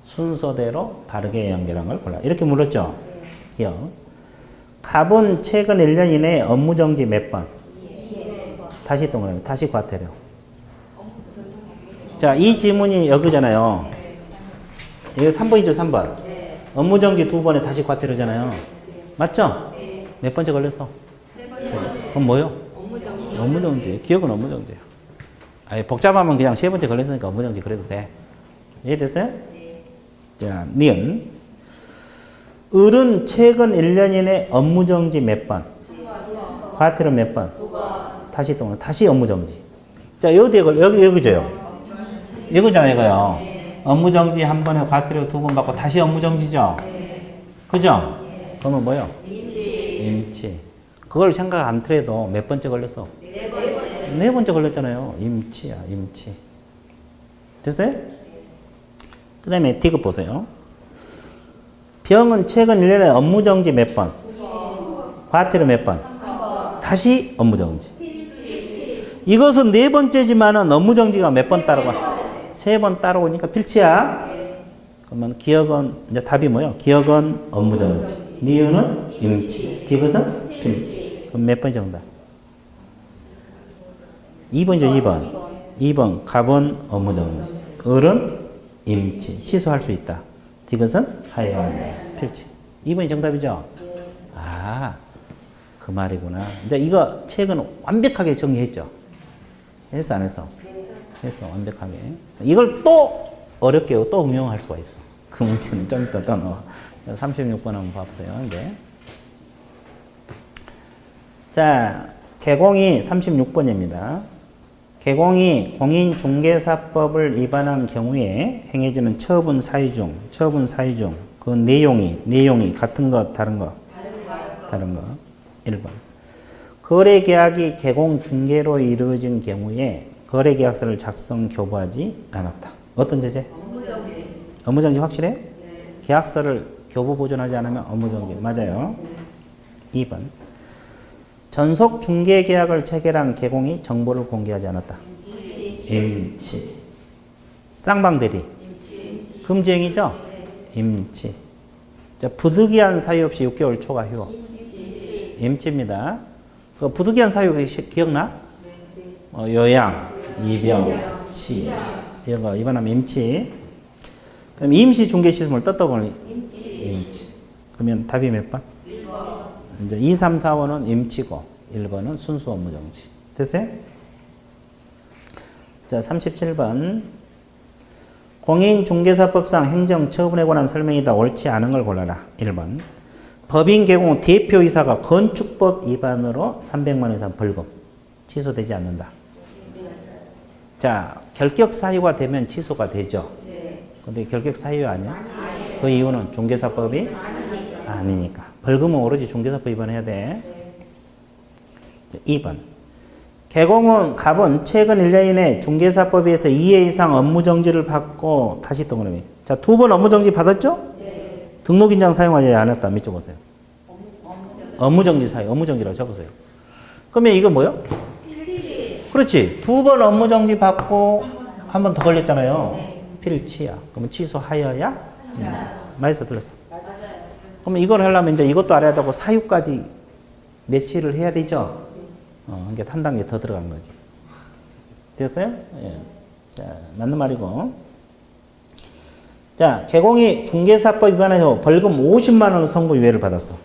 순서대로 바르게 연결한 걸 골라라. 이렇게 물었죠? 기억. 갑은 최근 1년 이내에 업무정지 몇 번? 다시 동그라미, 다시 과태료. 자, 이 지문이 여기잖아요. 이게 3번이죠, 3번. 업무정지 2번에 다시 과태료잖아요. 맞죠? 몇 번째 걸렸어? 그럼 뭐요? 업무정지. 기억은 업무정지야. 아니, 복잡하면 그냥 3번째 걸렸으니까 업무정지 그래도 돼. 이해됐어요? 자, 니은. 을은 최근 1년 이내 업무정지 몇 번? 과태료 몇 번? 다시 동그라미, 다시 업무정지. 자, 여기죠? 이거잖아요, 이거요. 업무정지 한 번에 과태료 2번 받고 다시 업무정지죠? 그죠? 그러면 뭐요? 임치. 그걸 생각 안 해도 몇 번째 걸렸어? 4번째 걸렸잖아요. 임치야, 임치. 됐어요? 그 다음에 디귿 보세요. 병은 최근 1년에 업무정지 몇 번? 과태료 몇 번? 다시 업무정지. 이것은 4번째지만은 업무정지가 몇 번 따라가? 3번 따라오니까 필치야. 그러면 기억은, 이제 답이 뭐예요? 기억은 업무정지. 니은은 임치. 디귿은 필치. 그럼 몇 번 정답? 2번이죠, 2번. 2번, 갑은 업무정지. 을은 임치. 취소할 수 있다. 디귿은 하여한다. 필치. 2번이 정답이죠? 아, 그 말이구나. 이제 이거 책은 완벽하게 정리했죠? 했어, 안 했어? 했어, 완벽하게. 이걸 또 어렵게 또 응용할 수가 있어. 그 문제는 좀 이따 또 넣어. 36번 한번 봐보세요, 이제. 자, 개공이 36번입니다. 개공이 공인중개사법을 위반한 경우에 행해지는 처분 사유 중, 그 내용이 같은 것, 다른 것? 다른 거. 1번. 거래계약이 개공중개로 이루어진 경우에 거래계약서를 작성, 교부하지 않았다. 어떤 제재? 업무정지 확실해? 네. 계약서를 교부 보존하지 않으면 업무정지. 맞아요. 2번. 전속 중개계약을 체결한 개공이 정보를 공개하지 않았다. 임치. 쌍방대리. 금지행위죠? 임치. 자, 부득이한 사유 없이 6개월 초과휴. 임치입니다. 그 부득이한 사유 기억나? 요양, 입영, 치. 이런 거 위반하면 임치. 그럼 임시 중개 시스템을 떴다 보니 임치. 그러면 답이 몇 번? 1번. 이제 2, 3, 4번은 임치고 1번은 순수 업무정지. 됐어요? 자, 37번. 공인중개사법상 행정처분에 관한 설명이다. 옳지 않은 걸 골라라. 1번. 법인 개공 대표이사가 건축법 위반으로 300만 원 이상 벌금. 취소되지 않는다. 자, 결격 사유가 되면 취소가 되죠. 근데 결격 사유 아니야? 그 이유는 중개사법이 아니니까. 벌금은 오로지 중개사법 위반해야 돼. 2번. 개공은 갑은 최근 1년 이내 중개사법에 의해서 2회 이상 업무정지를 받고 다시 동그라미. 자, 2번 업무정지 받았죠? 네. 등록인장 사용하지 않았다. 밑줄 보세요. 업무정지 사유, 업무정지라고 적으세요. 그러면 이거 뭐요? 그렇지. 2번 업무정지 받고 한 번 더 걸렸잖아요. 네. 필치야. 그러면 취소하여야? 맞았어, 들렸어? 맞아요. 그러면 이걸 하려면 이제 이것도 알아야 되고 사유까지 매치를 해야 되죠? 그러니까 한 단계 더 들어간 거지. 됐어요? 예. 자, 맞는 말이고. 자, 개공이 중개사법 위반해서 벌금 50만 원 선고유예를 받았어.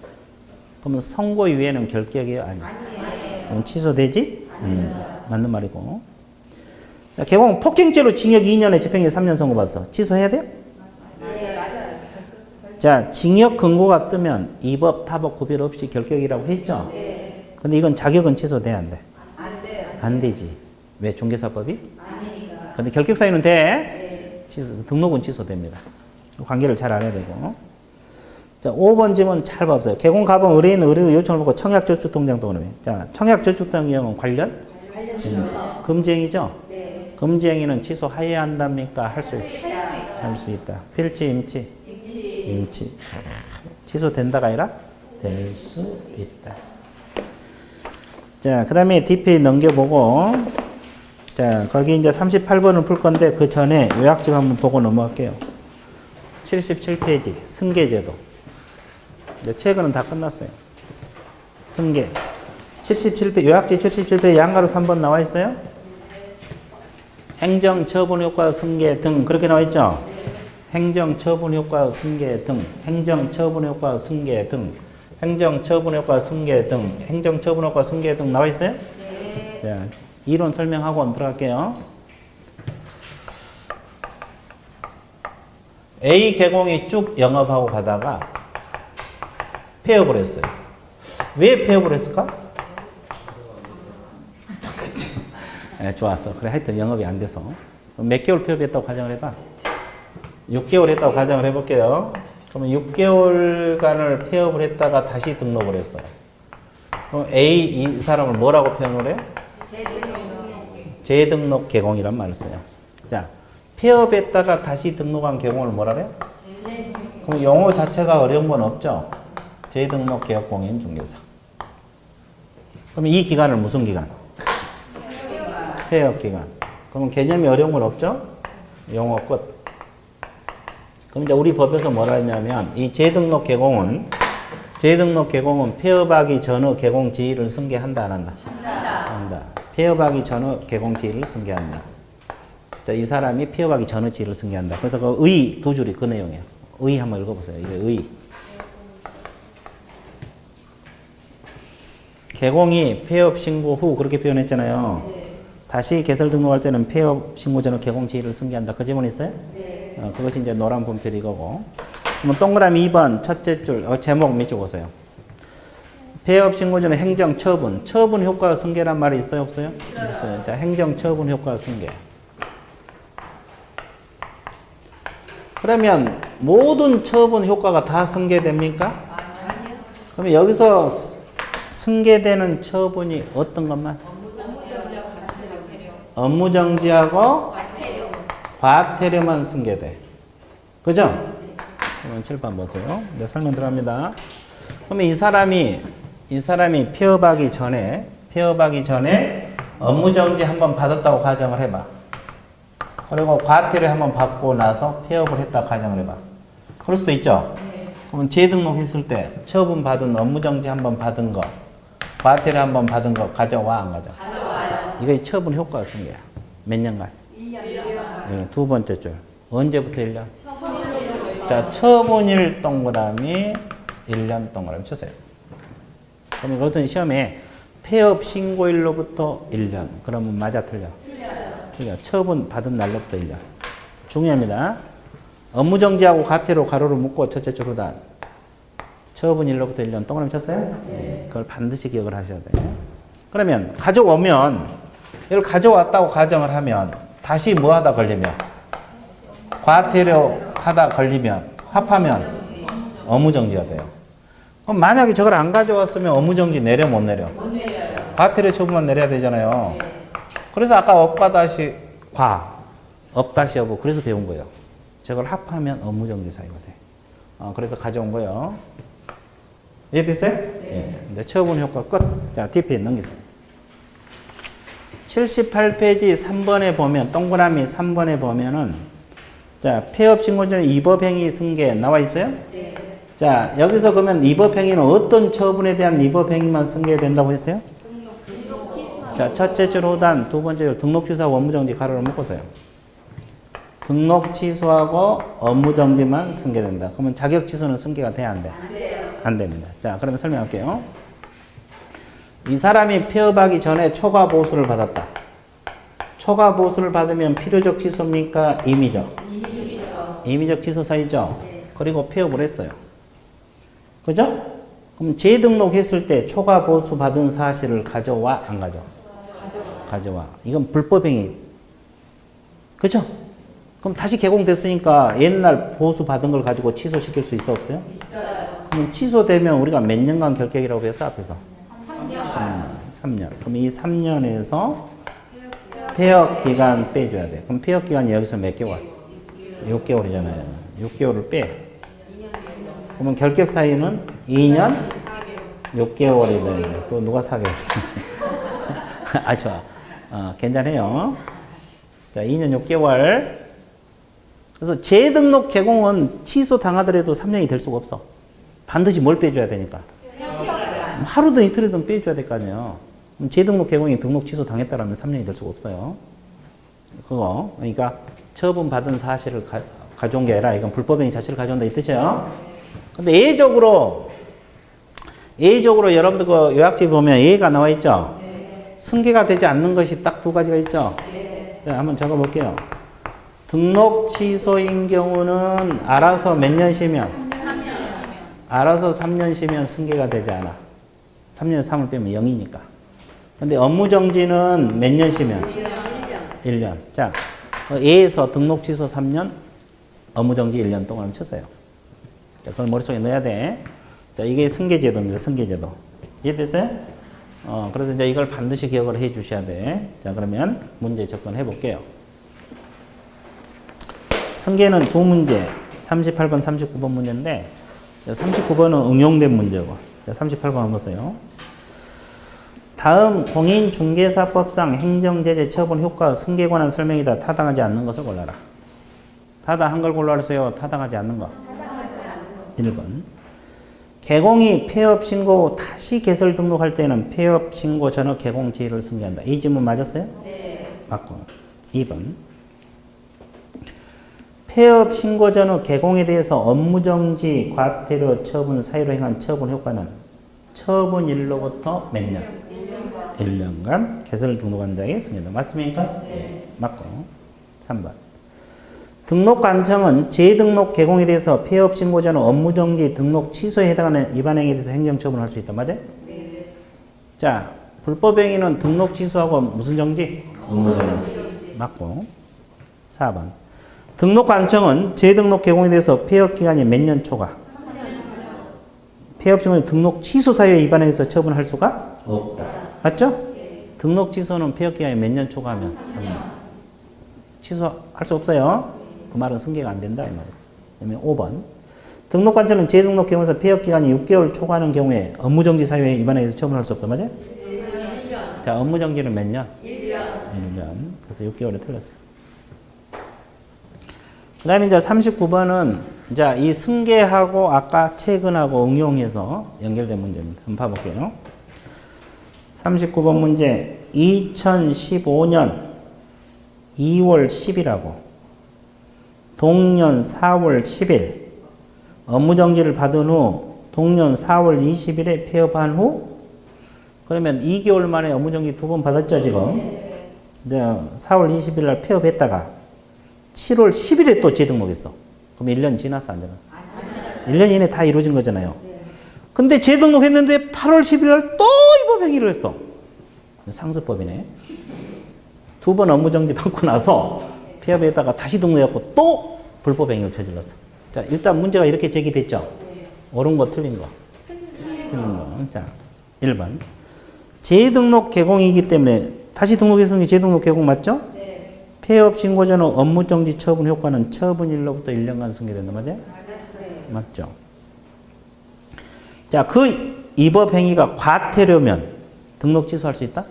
그러면 선고유예는 결격이에요? 아니에요? 그럼 취소되지? 맞는 말이고. 자, 개공 폭행죄로 징역 2년에 집행유예 3년 선고받았어. 취소해야 돼요? 네, 맞아요. 자, 징역 근고가 뜨면 이법, 타법 구별 없이 결격이라고 했죠? 네. 근데 이건 자격은 취소돼, 안 돼? 안 돼요. 안 되지. 왜? 중개사법이? 아니니까. 근데 결격 사유는 돼? 네. 등록은 취소됩니다. 관계를 잘 알아야 되고. 자, 5번 질문 잘 봐보세요. 개공 가본 의뢰인 의뢰 요청을 받고 청약저축통장 동의를. 자, 청약저축통장은 관련? 금지행위죠? 네. 금지행위는 취소해야 한답니까? 할 수 있다. 필지, 임치? 임치. 취소된다가 아니라 될 수 있다. 자, 그 다음에 DP 넘겨보고, 자, 거기 이제 38번을 풀 건데, 그 전에 요약집 한번 보고 넘어갈게요. 77페이지, 승계제도. 이제 최근은 다 끝났어요. 승계. 77페이지, 요약집 77페이지 양가로 3번 나와 있어요? 행정 처분 효과 승계 등, 그렇게 나와 있죠? 행정 처분 효과 승계 등, 행정 처분 효과 승계 등, 행정 처분 효과 승계 등, 행정 처분 효과 승계 등 나와 있어요? 네. 자, 이론 설명하고 들어갈게요. A 개공이 쭉 영업하고 가다가 폐업을 했어요. 왜 폐업을 했을까? 네, 좋았어. 그래, 하여튼 영업이 안 돼서. 몇 개월 폐업했다고 가정을 해봐. 6개월 했다고 가정을 해볼게요. 그러면 6개월간을 폐업을 했다가 다시 등록을 했어요. 그럼 A 이 사람을 뭐라고 표현을 해요? 재등록 개공이란 말을 써요. 자, 폐업했다가 다시 등록한 개공을 뭐라 그래요? 그럼 용어 자체가 어려운 건 없죠? 재등록 개업공인 중개사. 그럼 이 기간을 무슨 기간? 폐업 기간. 그럼 개념이 어려운 건 없죠? 용어 끝. 그럼 이제 우리 법에서 뭐라 했냐면 이 재등록 개공은 폐업하기 전의 개공 지위를 승계한다 안 한다? 한다. 폐업하기 전의 개공 지위를 승계한다. 자, 이 사람이 폐업하기 전의 지위를 승계한다. 그래서 그 의 두 줄이 그 내용이에요. 의 한번 읽어보세요. 이게 의. 개공이 폐업 신고 후 그렇게 표현했잖아요. 네. 다시 개설 등록할 때는 폐업 신고 전의 개공 지위를 승계한다. 그 지문 있어요? 네. 그것이 이제 노란 분필 이거고. 그럼 동그라미 2번 첫째 줄 제목 밑줄 보세요. 폐업 신고 전의 행정 처분. 처분 효과 승계란 말이 있어요, 없어요? 있어요. 자, 행정 처분 효과 승계. 그러면 모든 처분 효과가 다 승계됩니까? 아니요. 그러면 여기서 승계되는 처분이 어떤 것만? 업무정지하고 과태료만 승계돼. 그죠? 그러면 칠판 보세요. 네, 설명 들어갑니다. 그러면 이 사람이 폐업하기 전에 업무정지 한번 받았다고 가정을 해봐. 그리고 과태료 한번 받고 나서 폐업을 했다고 가정을 해봐. 그럴 수도 있죠? 그러면 재등록했을 때 처분받은 업무정지 한번 받은 거, 과태료 한번 받은 거 가져와 안 가져? 가져와요. 이거 처분 효과 승계야. 몇 년간? 1년. 두 번째 줄. 언제부터 1년? 자, 처분일 동그라미 1년 동그라미 주세요. 그러면 그것은 시험에 폐업 신고일로부터 1년. 그러면 맞아 틀려? 틀려. 처분 받은 날로부터 1년. 중요합니다. 업무정지하고 과태료 가로로 묶고 첫째 줄 후단. 처분일로부터 1년 동그라미 쳤어요? 네. 그걸 반드시 기억을 하셔야 돼요. 그러면 가져오면 이걸 가져왔다고 가정을 하면 다시 뭐 하다 걸리면 과태료 하다 걸리면 합하면 업무정지가 돼요. 그럼 만약에 저걸 안 가져왔으면 업무정지 내려 못 내려? 못 내려요. 과태료 처분만 내려야 되잖아요. 네. 그래서 아까 업과 다시 업 다시 여부 그래서 배운 거예요. 저걸 합하면 업무정지 사유가 돼. 그래서 가져온 거예요. 이해됐어요? 네. 이제 처분 효과 끝. 자, DP 넘기세요. 78페이지 3번에 보면, 동그라미 3번에 보면은, 자, 폐업 신고 전에 위법행위 승계 나와 있어요? 네. 자, 여기서 그러면 위법행위는 어떤 처분에 대한 위법행위만 승계된다고 했어요? 자, 첫째 줄 호단, 두 번째 줄 등록 취소하고 업무정지 가로를 묶으세요. 등록 취소하고 업무정지만 승계된다. 그러면 자격 취소는 승계가 돼야 안 돼? 안 돼요. 안 됩니다. 자, 그러면 설명할게요. 이 사람이 폐업하기 전에 초과 보수를 받았다. 초과 보수를 받으면 필요적 취소입니까? 임의적? 임의적 취소 사유죠? 네. 그리고 폐업을 했어요. 그죠? 그럼 재등록했을 때 초과 보수 받은 사실을 가져와? 안 가져와? 가져와. 이건 불법행위. 그죠? 그럼 다시 개공됐으니까 옛날 보수 받은 걸 가지고 취소시킬 수 있어 없어요? 있어요. 그럼 취소되면 우리가 몇 년간 결격이라고 했어 앞에서? 3년. 3년. 그럼 이 3년에서 폐업 기간 빼줘야 돼. 그럼 폐업 기간이 여기서 몇 개월? 6개월이잖아요. 6개월을 빼. 그러면 결격 사유는 2년 6개월이 되네. 또 누가 4개월? 아, 좋아. 괜찮아요. 자, 2년 6개월. 그래서 재등록 개공은 취소 당하더라도 3년이 될 수가 없어. 반드시 뭘 빼줘야 되니까. 하루든 이틀이든 빼줘야 될 거 아니에요. 그럼 재등록 개공이 등록 취소 당했다라면 3년이 될 수가 없어요. 그거. 그러니까 처분 받은 사실을 가져온 게 아니라 이건 불법행위 자체를 가져온다 이 뜻이에요. 근데 예외적으로 여러분들 그 요약집에 보면 예가 나와 있죠? 승계가 되지 않는 것이 딱 두 가지가 있죠? 자, 한번 적어 볼게요. 등록 취소인 경우는 알아서 몇 년 쉬면? 알아서 3년 쉬면 승계가 되지 않아. 3년 3을 빼면 0이니까. 근데 업무 정지는 몇 년 쉬면? 1년. 자, A에서 등록 취소 3년, 업무 정지 1년 동안 쳤어요. 자, 그걸 머릿속에 넣어야 돼. 자, 이게 승계제도입니다. 승계제도. 이해됐어요? 그래서 이제 이걸 반드시 기억을 해 주셔야 돼. 자, 그러면 문제 접근해 볼게요. 승계는 두 문제, 38번, 39번 문제인데, 39번은 응용된 문제고, 38번 한번 보세요. 다음 공인중개사법상 행정제재 처분 효과 승계에 관한 설명이다. 타당하지 않는 것을 골라라. 타당한 걸 골라주세요. 타당하지 않는 거. 1번. 개공이 폐업 신고 후 다시 개설 등록할 때는 폐업 신고 전후 개공 지위를 승계한다. 이 질문 맞았어요? 네. 맞고. 2번. 폐업 신고 전후 개공에 대해서 업무정지, 과태료, 처분, 사유로 행한 처분 효과는 처분일로부터 몇 년? 1년간 개설 등록한 자에게 승계한다. 맞습니까? 네. 맞고. 3번. 등록관청은 재등록 개공에 대해서 폐업 신고 전후 업무정지 등록 취소에 해당하는 위반행위에 대해서 행정처분을 할 수 있단 말이에요? 네. 자, 불법행위는 등록 취소하고 무슨 정지? 업무정지. 맞고. 4번. 등록관청은 재등록 개공에 대해서 폐업 기간이 몇 년 초과? 폐업 신고 등록 취소 사유에 위반해서 처분할 수가 없다. 맞죠? 등록 취소는 폐업 기간이 몇 년 초과하면 3년. 취소할 수 없어요. 그 말은 승계가 안 된다 이 말이에요. 그러면 5번. 등록관청은 재등록 개공에서 폐업 기간이 6개월 초과하는 경우에 업무정지 사유에 위반해서 처분할 수 없다 맞아요? 1년. 자, 업무정지는 몇 년? 1년. 1년. 그래서 6개월에 틀렸어요. 그 다음에 이제 39번은 이제 이 승계하고 아까 최근하고 응용해서 연결된 문제입니다. 한번 봐볼게요. 39번 문제 2015년 2월 10일하고 동년 4월 10일 업무정지를 받은 후 동년 4월 20일에 폐업한 후 그러면 2개월 만에 업무정지 2번 받았죠 지금? 네. 4월 20일 날 폐업했다가 7월 10일에 또 재등록했어. 그럼 1년 지났어 안 지났어? 1년 이내 다 이루어진 거잖아요. 근데 재등록했는데 8월 10일 날 또 위법행위를 했어. 상습법이네. 2번 업무정지 받고 나서 폐업했다가 다시 등록했고 또 불법행위를 저질렀어. 자, 일단 문제가 이렇게 제기됐죠? 옳은 거 틀린 거? 틀린 거. 자, 1번. 재등록 개공이기 때문에 다시 등록했으니 재등록 개공 맞죠? 네. 폐업 신고 전후 업무정지 처분 효과는 처분일로부터 1년간 승계된다 맞아요? 맞죠? 자, 그 위법행위가 과태료면 등록 취소할 수 있다?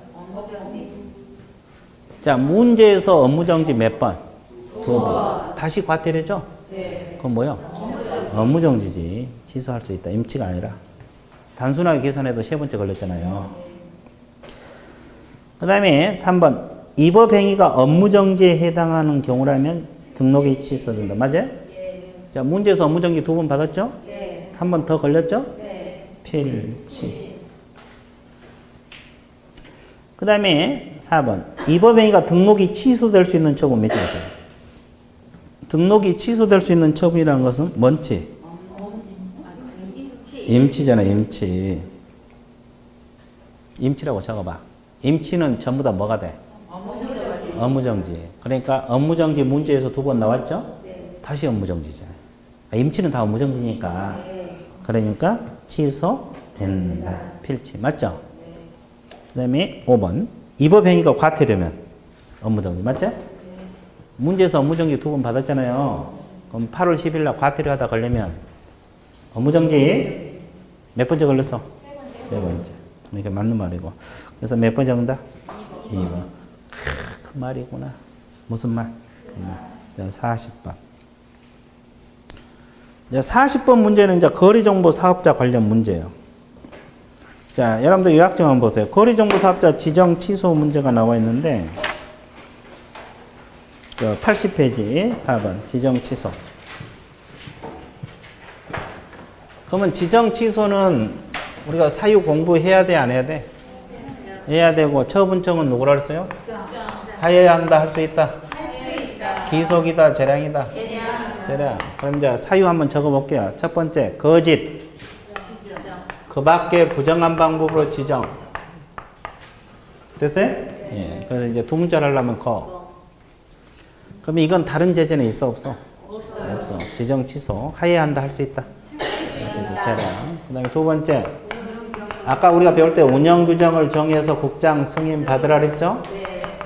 자, 문제에서 업무정지 몇 번? 2번. 다시 과태료죠? 네. 그건 뭐요? 업무정지지. 취소할 수 있다. 임치가 아니라. 단순하게 계산해도 3번째 걸렸잖아요. 그 다음에 3번. 위법행위가 업무정지에 해당하는 경우라면 등록이 취소된다. 맞아요? 네. 자, 문제에서 업무정지 2번 받았죠? 네. 한 번 더 걸렸죠? 네. 필치. 그 다음에 4번. 위법행위가 등록이 취소될 수 있는 처분 몇 개였어요? 등록이 취소될 수 있는 처분이라는 것은 뭔지? 임치잖아, 임치. 임치라고 적어봐. 임치는 전부 다 뭐가 돼? 업무정지. 그러니까 업무정지 문제에서 두 번 나왔죠? 다시 업무정지잖아요. 임치는 다 업무정지니까. 그러니까 취소된다. 필치. 맞죠? 그 다음에 5번. 위법 행위가 과태료면 업무정지. 맞죠? 문제에서 업무정지 두 번 받았잖아요. 그럼 8월 10일 날 과태료 하다 걸리면 업무정지 몇 번째 걸렸어? 세 번째. 그러니까 맞는 말이고. 그래서 몇 번 정답? 2번. 그 말이구나. 무슨 말? 그 말. 40번. 이제 40번 문제는 이제 거리정보 사업자 관련 문제예요. 자, 여러분들 요약점 한번 보세요. 거리정보 사업자 지정 취소 문제가 나와 있는데, 80페이지 4번 지정 취소. 그러면 지정 취소는 우리가 사유 공부해야 돼, 안 해야 돼? 해야 되고, 처분청은 누구라 그랬어요? 하여야 한다, 할 수 있다. 기속이다, 재량이다. 재량. 그럼 이제 사유 한번 적어 볼게요. 첫 번째, 거짓. 그 밖에 부정한 방법으로 지정. 됐어요? 예. 그래서 이제 두 문자를 하려면 그러면 이건 다른 제재는 있어, 없어? 없어. 지정 취소. 하여야 한다, 할 수 있다. 재량. 그 다음에 두 번째. 아까 우리가 배울 때 운영 규정을 정해서 국장 승인 받으라 그랬죠?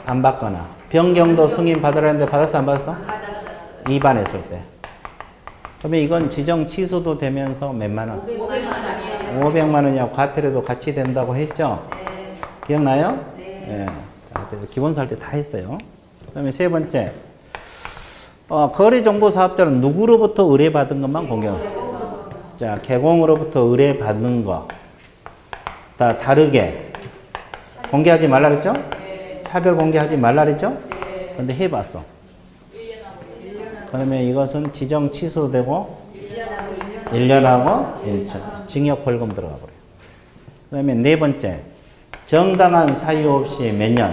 안 받거나. 변경도 승인 받으라 했는데 받았어, 안 받았어? 위반했을 때. 그러면 이건 지정 취소도 되면서 몇만 원? 500만 원이야. 과태료도 같이 된다고 했죠? 기억나요? 네. 기본서 할 때 다 했어요. 그 다음에 세 번째. 거래정보 사업자는 누구로부터 의뢰받은 것만 공개하고. 자, 개공으로부터 의뢰받는 거. 다 다르게. 공개하지 말라 그랬죠? 차별 공개하지 말라 그랬죠? 근데 해봤어. 그러면 이것은 지정 취소되고 1년하고 1차 징역 벌금 들어가 버려요. 그 다음에 네 번째. 정당한 사유 없이 몇 년?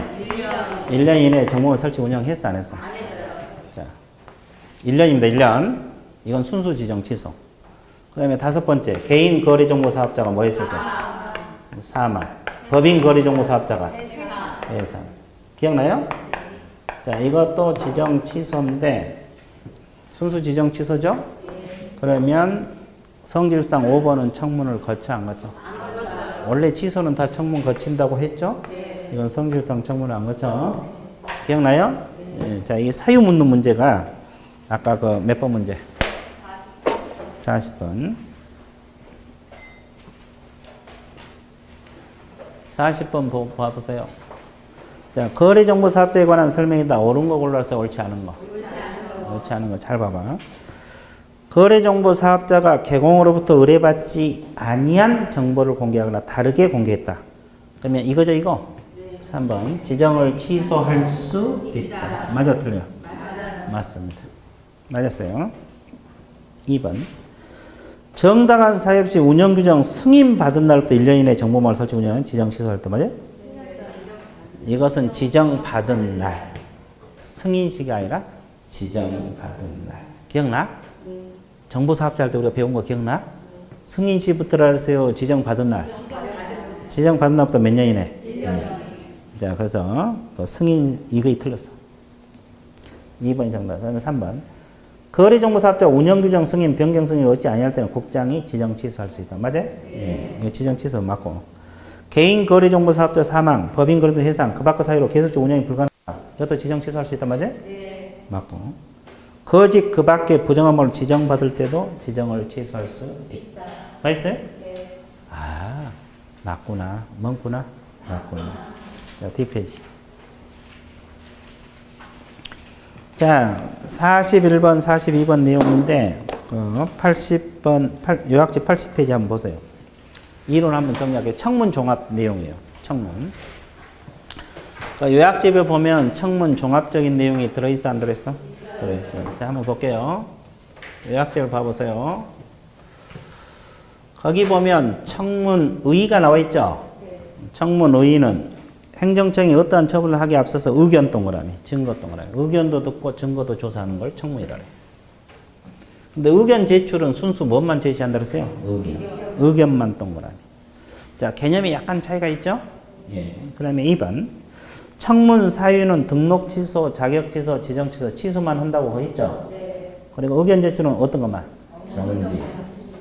1년 이내에 정보원 설치 운영했어, 안 했어? 자, 1년입니다. 1년. 이건 순수 지정 취소. 그 다음에 다섯 번째. 개인 거래정보 사업자가 뭐 했을 때? 사망. 법인 거래정보 사업자가 해상. 기억나요? 자, 이것도 지정 취소인데 순수 지정 취소죠? 그러면 성질상 5번은 청문을 거쳐 안 거쳐? 원래 취소는 다 청문 거친다고 했죠? 이건 성질상 청문을 안 거쳐. 기억나요? 예, 자, 이 사유 묻는 문제가 아까 그 몇 번 문제? 40번. 40번 봐보세요. 자, 거래정보 사업자에 관한 설명이다. 옳은 거 골라서 옳지 않은 거. 옳지 않은 거 잘 봐봐. 거래정보 사업자가 개공으로부터 의뢰받지 아니한 정보를 공개하거나 다르게 공개했다. 그러면 이거죠, 이거? 3번. 지정을 취소할 수 있다. 맞아, 틀려? 맞습니다. 맞았어요. 2번. 정당한 사유 없이 운영규정 승인받은 날부터 1년 이내 정보망을 설치 운영은 지정 취소할 때 맞아요? 이것은 지정받은 날. 승인식이 아니라 지정받은 날. 기억나? 정보사업자 할 때 우리가 배운 거 기억나? 승인시부터라 그랬어요. 지정받은 날. 지정받은 날부터 몇 년 이내? 1년. 자, 그래서 그 승인 이거 틀렸어. 2번이 정답. 그다음에 3번. 거래정보사업자 운영규정 승인, 변경 승인을 얻지 아니할 때는 국장이 지정 취소할 수 있다. 맞아요? 예. 이거 지정 취소 맞고. 개인 거래정보사업자 사망, 법인 거래도 해상, 그 밖의 사유로 계속적 운영이 불가능하다. 이것도 지정 취소할 수 있다. 맞아요? 네. 맞고. 거짓 그 밖에 부정한 걸 지정받을 때도 지정을 취소할 수 있다. 맞았어요? 네. 아, 맞구나. 맞구나. 맞구나. 자, 뒷페이지. 자, 41번, 42번 내용인데, 80번, 요약지 80페이지 한번 보세요. 이론 한번 정리할게요. 청문 종합 내용이에요. 청문. 그러니까 요약집에 보면 청문 종합적인 내용이 들어있어, 안 들어있어? 들어있어요. 자, 한번 볼게요. 요약집을 봐보세요. 거기 보면 청문의의가 나와 있죠? 청문의의는 행정청이 어떠한 처분을 하기에 앞서서 의견 동그라미, 증거 동그라미. 의견도 듣고 증거도 조사하는 걸 청문이라 해요. 근데 의견 제출은 순수 뭐만 제시한다 그랬어요? 의견. 의견만 동그라미. 자, 개념이 약간 차이가 있죠? 예. 그 다음에 2번. 청문 사유는 등록 취소, 자격 취소, 지정 취소, 취소만 한다고 했죠? 그리고 의견 제출은 어떤 것만? 정지.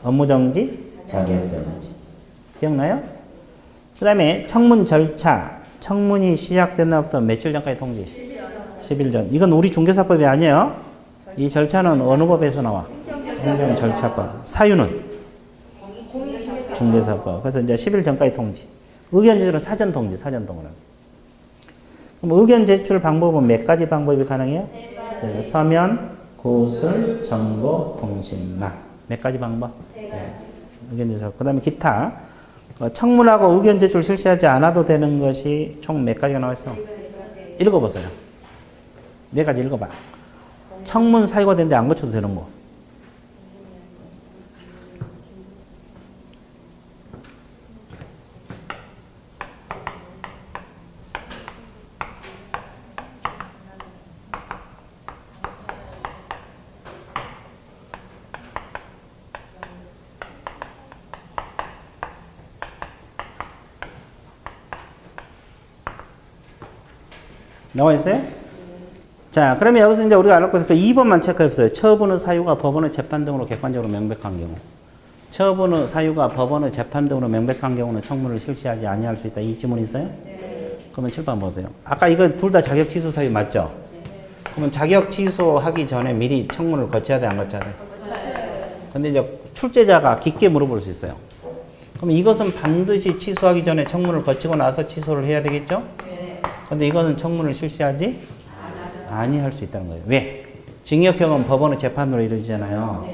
업무 정지, 자격 정지. 기억나요? 그 다음에 청문 절차. 청문이 시작된 날부터 며칠 전까지 통지? 10일 전. 이건 우리 중개사법이 아니에요. 이 절차는 어느 법에서 나와? 행정절차법. 사유는? 중개사법. 그래서 이제 10일 전까지 통지. 의견 제출은 사전 통지, 사전 통은. 그럼 의견 제출 방법은 몇 가지 방법이 가능해요? 네, 서면, 구술, 정보, 통신망. 몇 가지 방법? 네. 의견 제출. 그 다음에 기타. 청문하고 의견 제출 실시하지 않아도 되는 것이 총 몇 가지가 나와 있어? 읽어보세요. 네 가지 읽어봐. 청문 사유가 되는데 안 거쳐도 되는 거. 나와 있어요? 자, 그러면 여기서 이제 우리가 알고 있을 그 2번만 체크해보세요. 처분의 사유가 법원의 재판 등으로 객관적으로 명백한 경우. 처분의 사유가 법원의 재판 등으로 명백한 경우는 청문을 실시하지 아니할 수 있다. 이 지문 있어요? 네. 그러면 7번 보세요. 아까 이거 둘 다 자격 취소 사유 맞죠? 네. 그러면 자격 취소하기 전에 미리 청문을 거쳐야 돼, 안 거쳐야 돼? 근데 이제 출제자가 깊게 물어볼 수 있어요. 그럼 이것은 반드시 취소하기 전에 청문을 거치고 나서 취소를 해야 되겠죠? 근데 이거는 청문을 실시하지 아니할 수 있다는 거예요. 왜? 징역형은 법원의 재판으로 이루어지잖아요.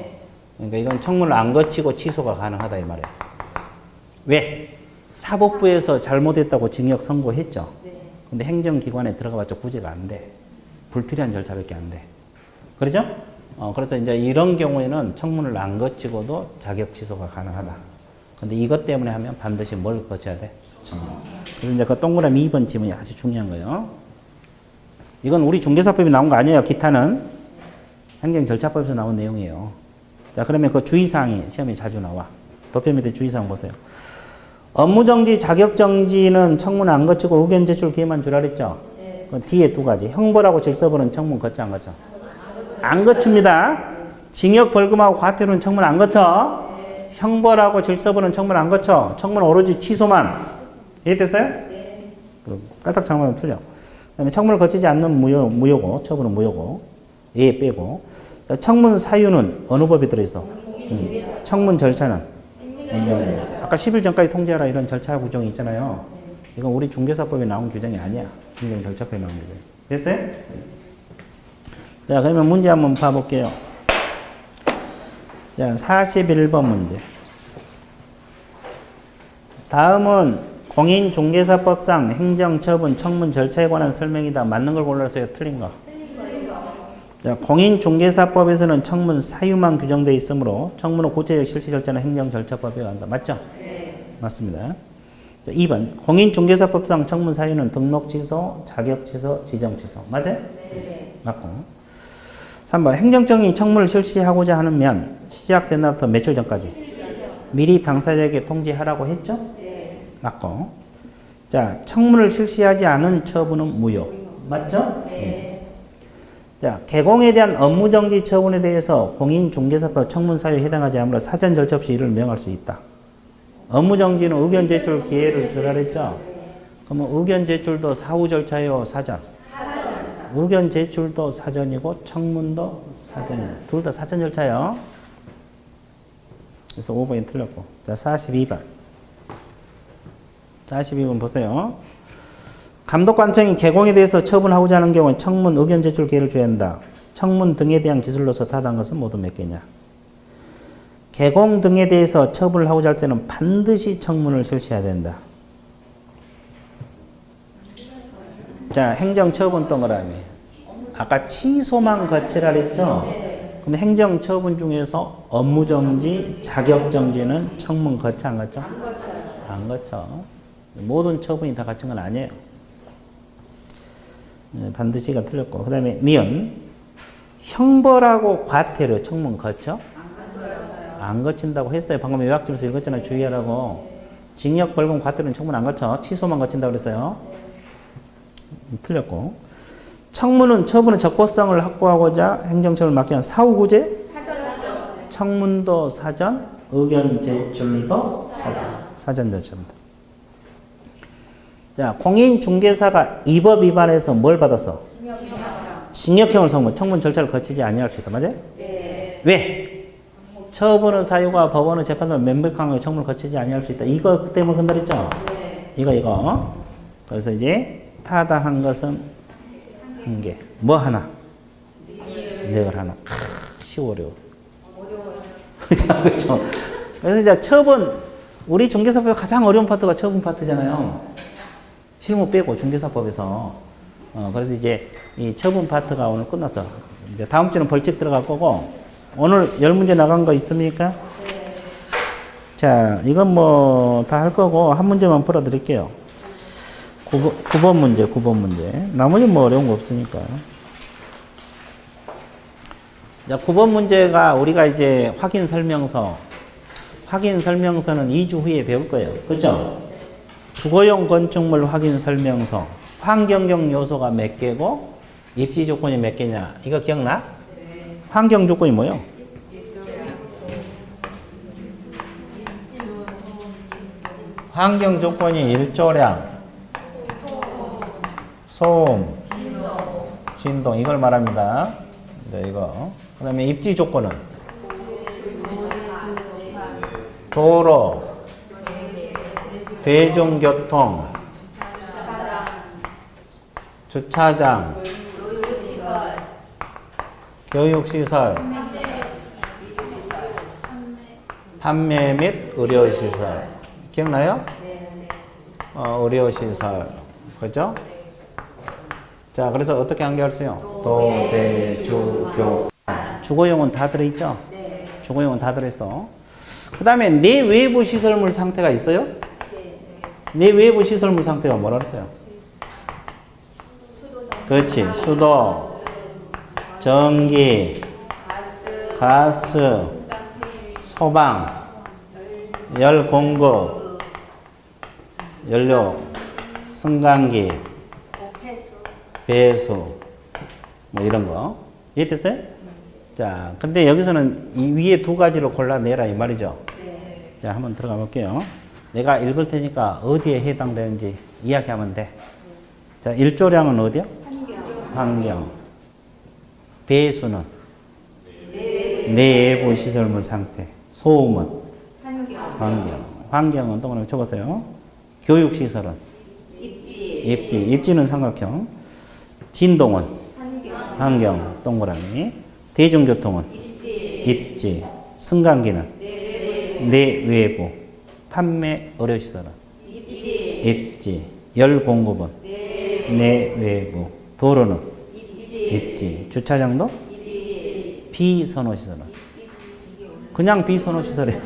그러니까 이건 청문을 안 거치고 취소가 가능하다 이 말이에요. 왜? 사법부에서 잘못했다고 징역 선고했죠. 근데 행정기관에 들어가봤자 구제가 안 돼. 불필요한 절차밖에 안 돼. 그렇죠? 그래서 이제 이런 경우에는 청문을 안 거치고도 자격 취소가 가능하다. 근데 이것 때문에 하면 반드시 뭘 거쳐야 돼? 그래서 이제 그 동그라미 2번 지문이 아주 중요한 거예요. 이건 우리 중개사법이 나온 거 아니에요. 기타는 행정절차법에서 나온 내용이에요. 자, 그러면 그 주의사항이 시험에 자주 나와. 도표 밑에 주의사항 보세요. 업무정지, 자격정지는 청문 안 거치고 의견 제출 기회만 주라 그랬죠? 네. 그 뒤에 두 가지. 형벌하고 질서벌은 청문 거쳐 안 거쳐? 안 거칩니다. 징역 벌금하고 과태료는 청문 안 거쳐? 네. 형벌하고 질서벌은 청문 안 거쳐? 청문 오로지 취소만. 이해됐어요? 네. 그럼 깔딱 장만하면 틀려. 그 다음에 청문을 거치지 않는 무효고, 처분은 무효고, 예 빼고. 자, 청문 사유는 어느 법에 들어있어? 청문 절차는? 아까 10일 전까지 통지하라 이런 절차 규정이 있잖아요. 이건 우리 중개사법에 나온 규정이 아니야. 행정 절차법에 나온 규정. 됐어요? 자, 그러면 문제 한번 봐볼게요. 자, 41번 문제. 다음은 공인중개사법상 행정처분 청문 절차에 관한 설명이다. 맞는 걸 골라서요. 틀린 거. 자, 공인중개사법에서는 청문 사유만 규정되어 있으므로 청문 후 구체적 실시 절차는 행정절차법에 한다. 맞죠? 네. 맞습니다. 자, 2번. 공인중개사법상 청문 사유는 등록 취소, 자격 취소, 지정 취소. 맞아요? 네. 맞고. 3번. 행정청이 청문을 실시하고자 하면 시작된 날부터 며칠 전까지? 미리 당사자에게 통지하라고 했죠? 맞고. 자, 청문을 실시하지 않은 처분은 무효. 맞죠? 네. 자, 개공에 대한 업무정지 처분에 대해서 공인중개사법 청문사유에 해당하지 않으므로 사전 절차 없이 이를 명할 수 있다. 업무정지는 의견 제출 기회를 주라 그랬죠? 그러면 의견 제출도 사후 절차요, 사전? 의견 제출도 사전이고 청문도 사전이에요. 둘 다 사전 절차요. 그래서 5번이 틀렸고. 자, 42번. 42번 보세요. 감독관청이 개공에 대해서 처분하고자 하는 경우는 청문 의견 제출 기회를 줘야 한다. 청문 등에 대한 기술로서 타당한 것은 모두 몇 개냐? 개공 등에 대해서 처분을 하고자 할 때는 반드시 청문을 실시해야 된다. 자, 행정처분 동그라미. 아까 취소만 거치라 그랬죠? 그럼 행정처분 중에서 업무정지, 자격정지는 청문 거쳐 안 거쳐? 안 거쳐. 모든 처분이 다 갖춘 건 아니에요. 반드시가 틀렸고. 그 다음에 미연. 형벌하고 과태료 청문 거쳐? 안 거친다고 했어요. 방금 요약집에서 읽었잖아요. 주의하라고. 징역, 벌금, 과태료는 청문 안 거쳐. 취소만 거친다고 그랬어요. 틀렸고. 처분은 적법성을 확보하고자 행정처분을 맡게 한 사후구제? 청문도 사전, 의견 제출도 사전 제출입니다. 자, 공인중개사가 이 법 위반해서 뭘 받았어? 징역형을 선고, 청문 절차를 거치지 아니할 수 있다. 맞아요? 네. 왜? 처분의 사유가 법원의 재판도 명백한 청문을 거치지 아니할 수 있다. 이거 때문에 건드렸죠? 네. 이거. 그래서 이제 타다한 것은 한 개. 뭐 하나? 내걸 하나. 쉬워 어려워. 그렇죠. 그래서 이제 처분, 우리 중개사법의 가장 어려운 파트가 처분 파트잖아요. 실무 빼고 중개사법에서. 그래서 이제 이 처분 파트가 오늘 끝났어. 이제 다음 주는 벌칙 들어갈 거고, 오늘 10문제 나간 거 있습니까? 네. 자, 이건 뭐 다 할 거고, 한 문제만 풀어드릴게요. 9번 문제, 9번 문제. 나머지는 뭐 어려운 거 없으니까. 자, 9번 문제가 우리가 이제 확인 설명서는 2주 후에 배울 거예요. 그렇죠? 주거용 건축물 확인 설명서. 환경적 요소가 몇 개고 입지 조건이 몇 개냐. 이거 기억나? 네. 환경 조건이 뭐예요? 환경 조건이 일조량, 소음, 진동 이걸 말합니다. 네, 이거. 그다음에 입지 조건은 도로, 대중교통, 주차장, 교육시설, 판매 및 의료시설. 기억나요? 의료시설. 그죠? 자, 그래서 어떻게 한결했어요? 도, 대, 주, 교. 주거용은 다 들어있죠? 네. 주거용은 다 들어있어. 그 다음에 내 외부 시설물 상태가 있어요? 내 외부 시설물 상태가 뭐라 그랬어요? 그렇지. 수도, 전기, 가스, 소방, 열 공급, 연료, 승강기, 배수, 뭐 이런 거. 이해됐어요? 자, 근데 여기서는 이 위에 두 가지로 골라내라 이 말이죠. 네. 자, 한번 들어가 볼게요. 내가 읽을 테니까 어디에 해당되는지 이야기하면 돼. 자, 일조량은 어디야? 환경. 배수는? 내부 시설물 상태. 소음은? 환경. 환경은 동그라미 쳐보세요. 교육시설은? 입지. 입지는 삼각형. 진동은? 환경. 동그라미. 대중교통은? 입지. 승강기는? 내외부. 판매 의료시설은? 입지. 열 공급은? 내외부. 도로는? 입지. 주차장도? 비선호시설은? 그냥 비선호시설이야.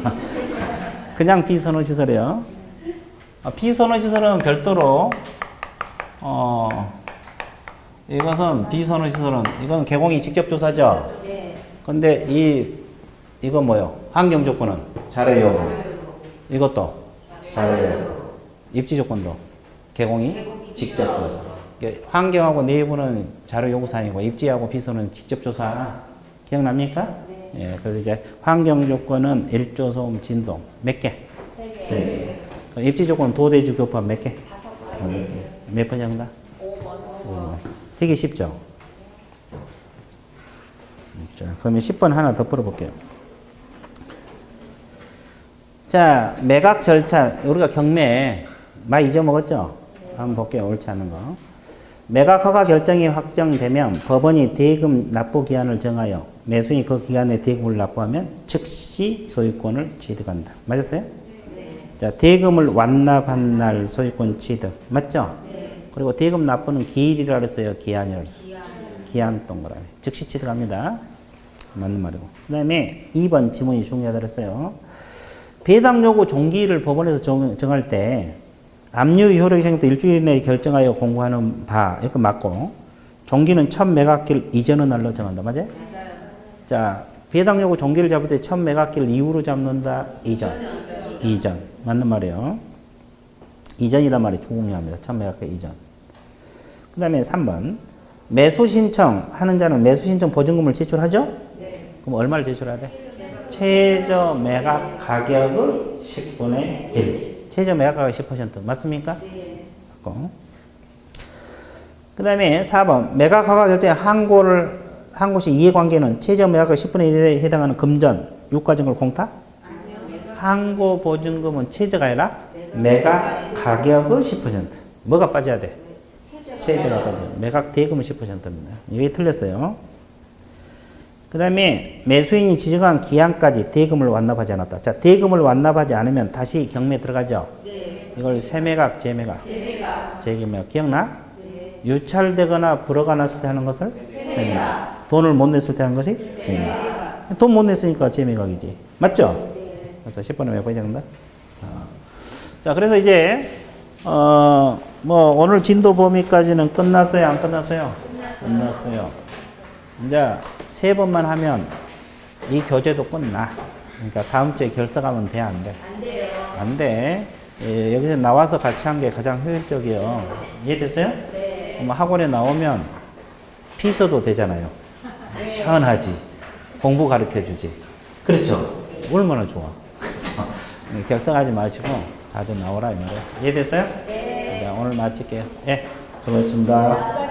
그냥 비선호시설이에요. 비선호시설은 별도로 이것은 비선호시설은 이건 개공이 직접 조사죠. 네. 근데 이거 뭐요? 환경 조건은 자료 이것도 자료 입지 조건도 개공이 직접 조사. 환경하고 내부는 자료 요구사항이고 입지하고 비선은 직접 조사. 기억납니까? 네. 예, 그래서 이제 환경 조건은 일조 소음 진동 몇 개? 세 개. 입지 조건은 도대주 교파 몇 개? 5개. 몇 번 정답? 5번. 되게 쉽죠? 자, 그러면 10번 하나 더 풀어볼게요. 자, 매각 절차. 우리가 경매 많이 잊어먹었죠? 한번 볼게요. 옳지 않은 거. 매각 허가 결정이 확정되면 법원이 대금 납부 기한을 정하여 매수인이 그 기간에 대금을 납부하면 즉시 소유권을 취득한다. 맞았어요? 네. 자, 대금을 완납한 날 소유권 취득. 맞죠? 네. 그리고 대금 납부는 기일이라 그랬어요? 기한이라 그랬어요? 기한 동그라미. 즉시 취득합니다. 맞는 말이고. 그 다음에 2번 지문이 중요하다 그랬어요. 배당 요구 종기일을 법원에서 정할 때 압류 효력이 생길 때 일주일 내에 결정하여 공고하는 바, 이거 맞고, 종기는 첫 매각길 이전의 날로 정한다. 맞아요? 자, 배당 요구 종기를 잡을 때 첫 매각길 이후로 잡는다. 이전. 맞는 말이에요. 이전이란 말이 중요합니다. 첫 매각길 이전. 그 다음에 3번. 매수 신청 하는 자는 매수 신청 보증금을 제출하죠? 네. 그럼 얼마를 제출해야 돼? 최저 매각 가격의 10분의 1. 최저 매각 가격 10% 맞습니까? 네. 그 다음에 4번. 매각 허가 결정에 한 곳이 이해관계는 최저 매각의 10분의 1에 해당하는 금전, 유가증권 공탁? 항고 보증금은 최저가 아니라 매각 가격의 10%. 뭐가 빠져야 돼? 최저가 빠져. 매각 대금은 10%입니다. 이게 틀렸어요. 그 다음에 매수인이 지정한 기한까지 대금을 완납하지 않았다. 자, 대금을 완납하지 않으면 다시 경매에 들어가죠? 네. 이걸 세매각, 재매각, 재매각. 재매각. 기억나? 네. 유찰되거나 불허가 났을 때 하는 것을 세매각. 돈을 못 냈을 때 하는 것이 재매각. 돈 못 냈으니까 재매각이지. 맞죠? 네. 그래서 10번에 몇 번이 정답? 4. 자, 그래서 이제, 뭐, 오늘 진도 범위까지는 끝났어요? 안 끝났어요? 끝났어요. 이제 3번만 하면 이 교재도 끝나. 그러니까 다음 주에 결석하면 돼, 안 돼? 안 돼요. 안 돼. 예, 여기서 나와서 같이 한 게 가장 효율적이에요. 이해됐어요? 네. 그럼 학원에 나오면 피서도 되잖아요. 시원하지. 공부 가르쳐 주지. 그렇죠? 얼마나 좋아. 그렇죠? 결석하지 마시고 자주 나오라 이 말이에요. 이해됐어요? 네. 자, 오늘 마칠게요. 예, 수고했습니다.